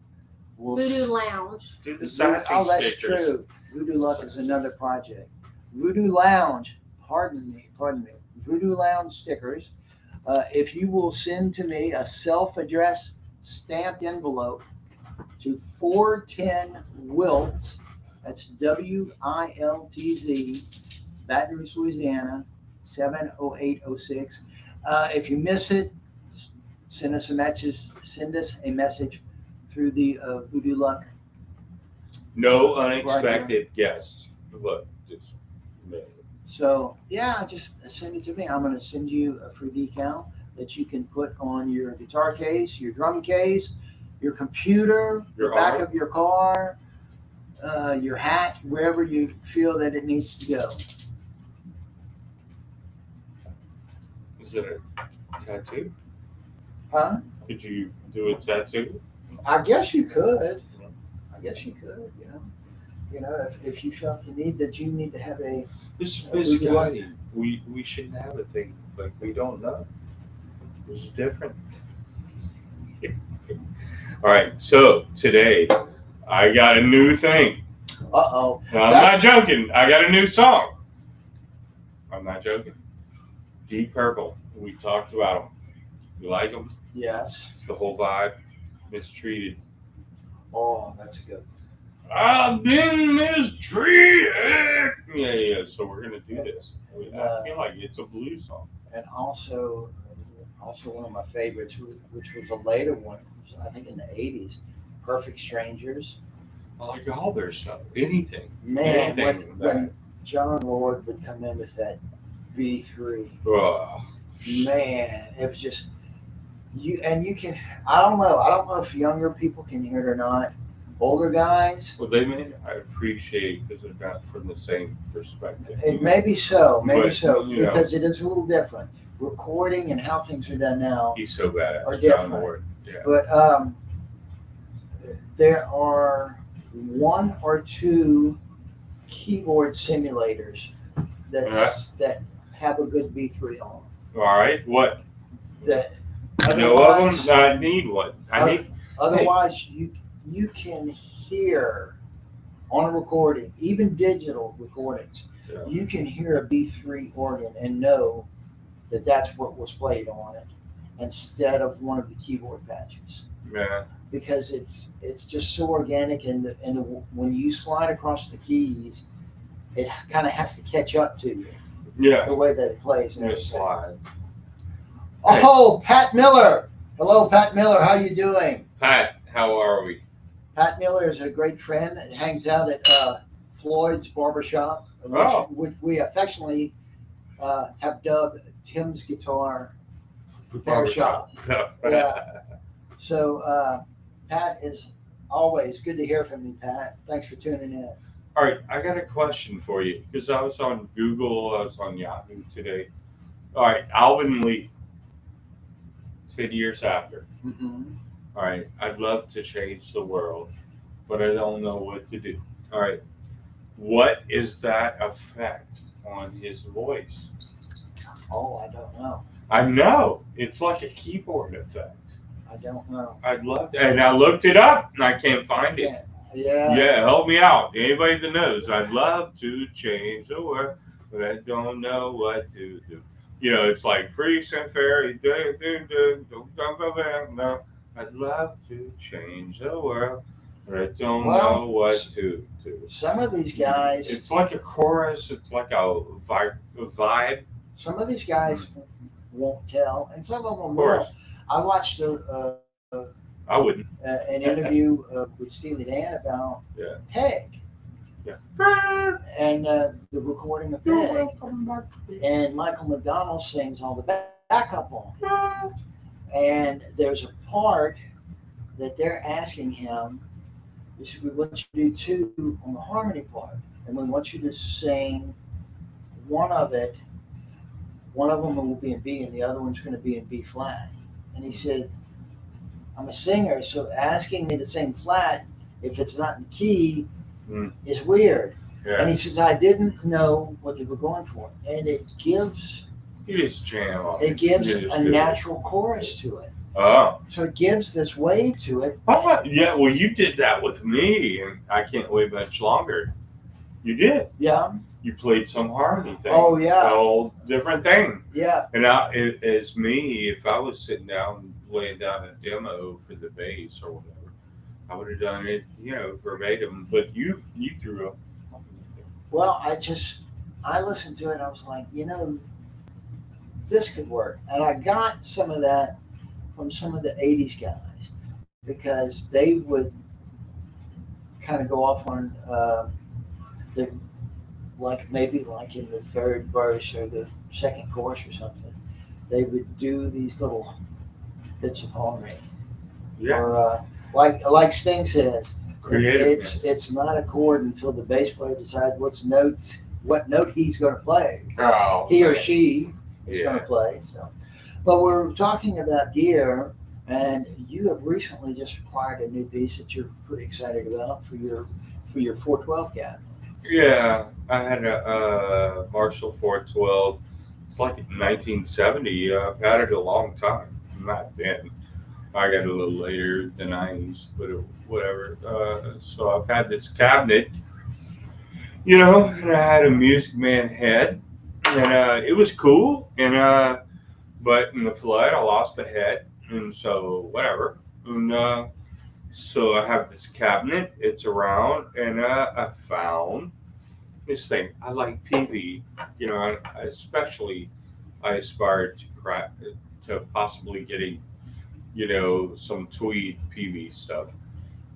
will Voodoo Lounge. Do the sassy oh, that's stickers. true. Voodoo Luck is another project. Voodoo Lounge, pardon me. Voodoo Lounge stickers. If you will send to me a self-addressed stamped envelope to 410 Wiltz, that's WILTZ, Baton Rouge, Louisiana, 70806. If you miss it, send us a message through the Voodoo Luck. No unexpected guests. Look, just So yeah, just send it to me. I'm going to send you a free decal that you can put on your guitar case, your drum case, your computer, the Your back arm. of your car, your hat, wherever you feel that it needs to go. Is it a tattoo? Huh? Could you do a tattoo? I guess you could. I guess you could. You know, if you felt the need that you need to have a This Voodoo guy, we shouldn't have a thing, like we don't know. This is different. All right, so today I got a new thing. Uh-oh. Now, I'm not joking. I got a new song. I'm not joking. Deep Purple. We talked about them. You like them? Yes. It's the whole vibe. Mistreated. Oh, that's good. I've been mistreated. Yeah. So we're gonna do this. I feel like it's a blues song. And also one of my favorites, which was a later one, I think in the 80s, Perfect Strangers. I like all their stuff. Anything. Man, Anything. when John Lord would come in with that V3, Oh, man, it was just, you can, I don't know if younger people can hear it or not, Older guys, Well, they may not appreciate because they're not from the same perspective. it may be so, But, you know. because it is a little different. Recording and how things are done now He's so badass, are John different. Lord. Yeah. But there are one or two keyboard simulators that have a good B3 on All right. What? them. That You know of otherwise, them? I need one. otherwise you can hear on a recording, even digital recordings, Yeah. you can hear a B3 organ and know that that's what was played on it instead of one of the keyboard patches. Yeah. Because it's just so organic, and when you slide across the keys, it kind of has to catch up to you, Yeah. the way that it plays and Just everything. slide. Oh, Pat Miller. Hello, Pat Miller. How you doing? Pat, how are we? Pat Miller is a great friend that hangs out at Floyd's Barbershop, Oh. which we affectionately have dubbed Tim's Guitar Repair Shop. Yeah. So Pat is always good to hear from you, Pat. Thanks for tuning in. All right, I got a question for you because I was on Google, I was on Yahoo today. All right, Alvin Lee, 10 years after. Mm-hmm. All right, I'd love to change the world, but I don't know what to do. All right, what is that effect on his voice? Oh, I don't know. I know, it's like a keyboard effect. I don't know. I'd love to, and I looked it up and I can't find it. Yeah. Yeah, help me out. Anybody that knows, I'd love to change the world, but I don't know what to do. You know, it's like freaks and fairy. No, I'd love to change the world, but I don't know what to do. Some of these guys. It's like a chorus. It's like a vibe. Some of these guys won't tell, and some of them Of course. will. I watched I wouldn't. an interview with Steely Dan about Yeah. Peg. Yeah. And the recording of Peg. And Michael McDonald sings all the backup on. And there's a part that they're asking him, they said, we want you to do two on the harmony part. And we want you to sing one of them will be in B and the other one's going to be in B flat. And he said, I'm a singer, so asking me to sing flat, if it's not in the key, is weird. Yeah. And he says, I didn't know what they were going for. And it gives You just jam on it gives You just a do natural chorus to it. Oh. So it gives this wave to it. Yeah, well, you did that with me, and I can't wait much longer. You did. Yeah. You played some harmony thing. Oh, yeah. A whole different thing. Yeah. And as me, if I was sitting down, laying down a demo for the bass or whatever, I would have done it, verbatim. But you threw up. Well, I listened to it and I was like, this could work. And I got some of that from some of the 80s guys because they would kind of go off on maybe in the third verse or the second chorus or something. They would do these little bits of harmony. Yeah. Or like Sting says, Creative. it's not a chord until the bass player decides what note he's going to play. Oh, He or man. she is going to play. So, but we're talking about gear, and you have recently just acquired a new piece that you're pretty excited about for your 412 cab. Yeah, I had a Marshall 412. It's like 1970. I've had it a long time. Not then. I got it a little later than I used, but whatever. So I've had this cabinet, and I had a Music Man head, and it was cool. And but in the flood, I lost the head, and so whatever. And so I have this cabinet. It's around, and I found this thing. I like PV. I aspired to possibly getting, some tweed PV stuff.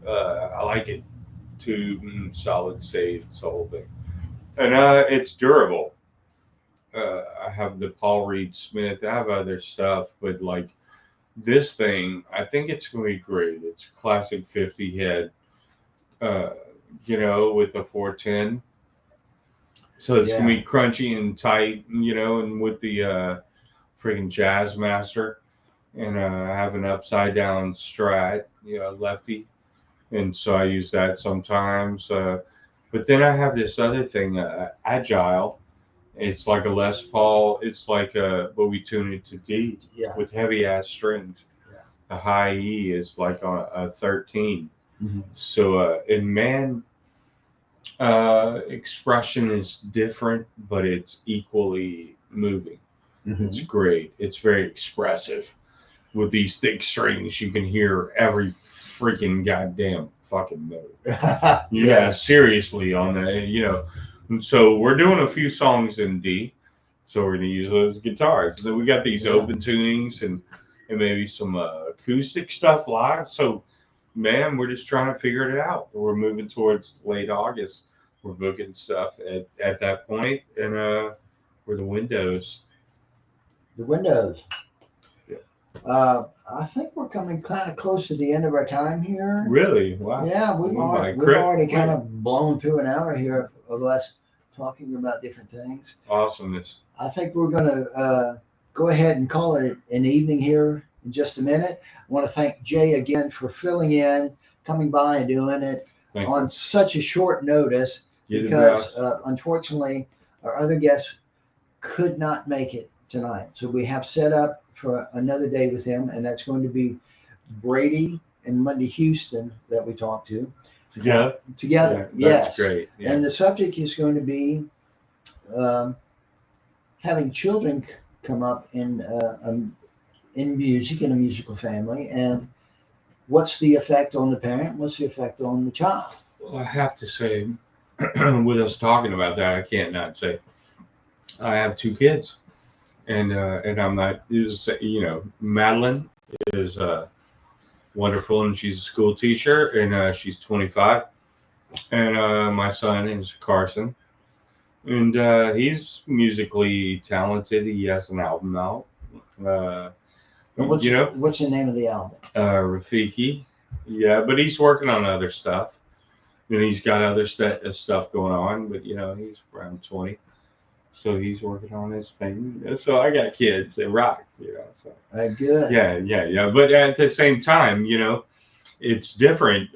I like it, tube and solid state, the whole thing, and it's durable. I have the Paul Reed Smith. I have other stuff, but like this thing, I think it's going to be great. It's a classic 50 head. uh, with the 410. So it's gonna Yeah. be crunchy and tight, and with the freaking Jazz Master, and I have an upside down Strat, lefty, and so I use that sometimes. But then I have this other thing, Agile. It's like a Les Paul. It's like but we tune it to D Yeah. with heavy ass strings. Yeah. The high E is like on a 13. Mhm. So in man, expression is different, but it's equally moving. It's Mhm. great. It's very expressive. With these thick strings, you can hear every freaking goddamn fucking note. Yeah, Yeah. seriously on the. And so we're doing a few songs in D. So we're gonna use those guitars. And then we got these Yeah. open tunings and maybe some acoustic stuff live. So man, we're just trying to figure it out. We're moving towards late August. We're booking stuff at that point, and we're the windows. The windows. Yeah. I think we're coming kind of close to the end of our time here. Really? Wow. Yeah, Oh my we've already kind of blown through an hour here of us talking about different things. Awesomeness. I think we're going to go ahead and call it an evening here in just a minute. I want to thank Jay again for filling in, coming by and doing it Thank on such a short notice you. because unfortunately our other guests could not make it tonight. So we have set up for another day with him, and that's going to be Brady and Monday Houston that we talked to. Together? Together, Yeah, yes. that's great. Yeah. And the subject is going to be um, having children come up in music in a musical family, and what's the effect on the parent? What's the effect on the child? Well, I have to say, with us talking about that, I can't not say I have two kids, and I'm not is Madeline is wonderful, and she's a school teacher, and she's 25, and my son is Carson, and he's musically talented. He has an album out. Uh, And what's the name of the album? Rafiki. Yeah, but he's working on other stuff. And he's got other stuff going on, but he's around 20, so he's working on his thing. So I got kids that rock, So Good. yeah. But at the same time, it's different.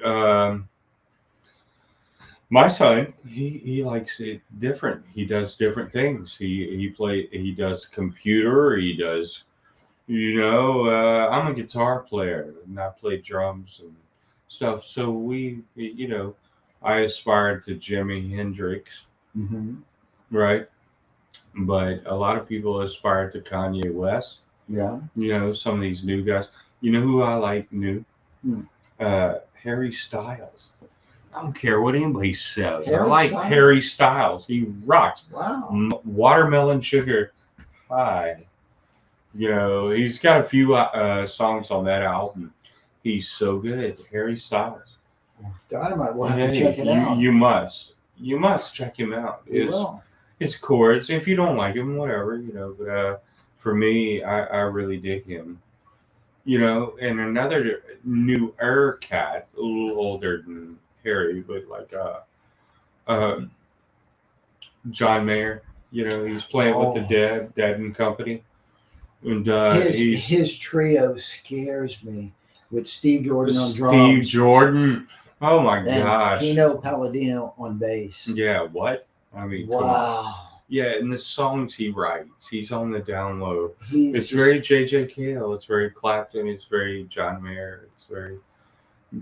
My son, he likes it different. He does different things. He does computer. He does. I'm a guitar player and I play drums and stuff. So I aspired to Jimi Hendrix, Mm-hmm. right? But a lot of people aspire to Kanye West. Yeah. Some of these new guys. You know who I like new? Hmm. Harry Styles. I don't care what anybody says. I Harry like Styles? Harry Styles. He rocks. Wow. Watermelon Sugar High. He's got a few songs on that album. He's so good. Harry Styles. Dynamite. We'll have to check it out. You must. You must check him out. We will. His chords. If you don't like him, whatever. But for me, I really dig him. And another newer cat, a little older than Harry, but like uh, John Mayer. He's playing with the Dead and Company. And his trio scares me with Steve Jordan on drums. Steve Jordan. Oh my and gosh. Pino Palladino on bass. Yeah, what? I mean, wow. Yeah, and the songs he writes, he's on the down low. It's very J.J. Cale. It's very Clapton. It's very John Mayer. It's very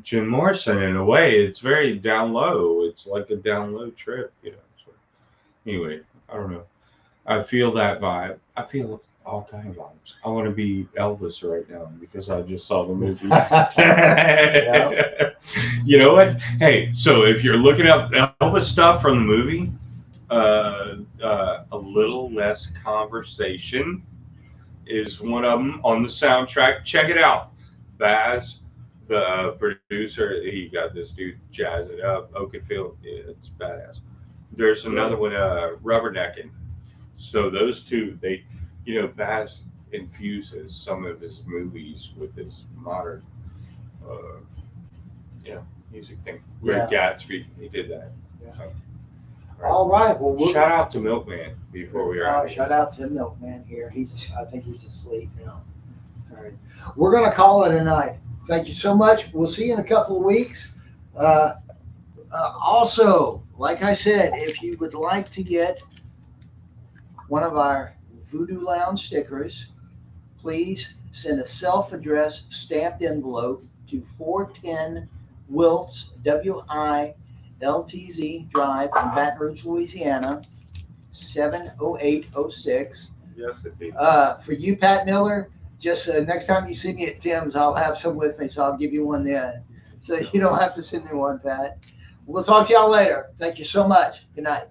Jim Morrison in a way. It's very down low. It's like a down low trip, So, anyway, I don't know. I feel that vibe. I feel all kind of vibes. I want to be Elvis right now because I just saw the movie. You know what? Hey, so if you're looking up Elvis stuff from the movie, a little less conversation is one of them on the soundtrack. Check it out. Baz, the producer, he got this dude jazz it up. Oakenfield, yeah, it's badass. There's another one, Rubbernecking. So those two, Baz infuses some of his movies with his modern, music thing. Great Gatsby, he did that. Yeah. So, All right. Well, we'll shout out to Milkman before we are out. shout out to Milkman here. I think he's asleep now. All right. We're going to call it a night. Thank you so much. We'll see you in a couple of weeks. Also, like I said, if you would like to get one of our Voodoo Lounge stickers, please send a self-addressed stamped envelope to 410 Wiltz, WILTZ Drive in Baton Rouge, Louisiana, 70806. Yes, indeed. For you, Pat Miller, just next time you see me at Tim's, I'll have some with me, so I'll give you one then. So you don't have to send me one, Pat. We'll talk to y'all later. Thank you so much. Good night.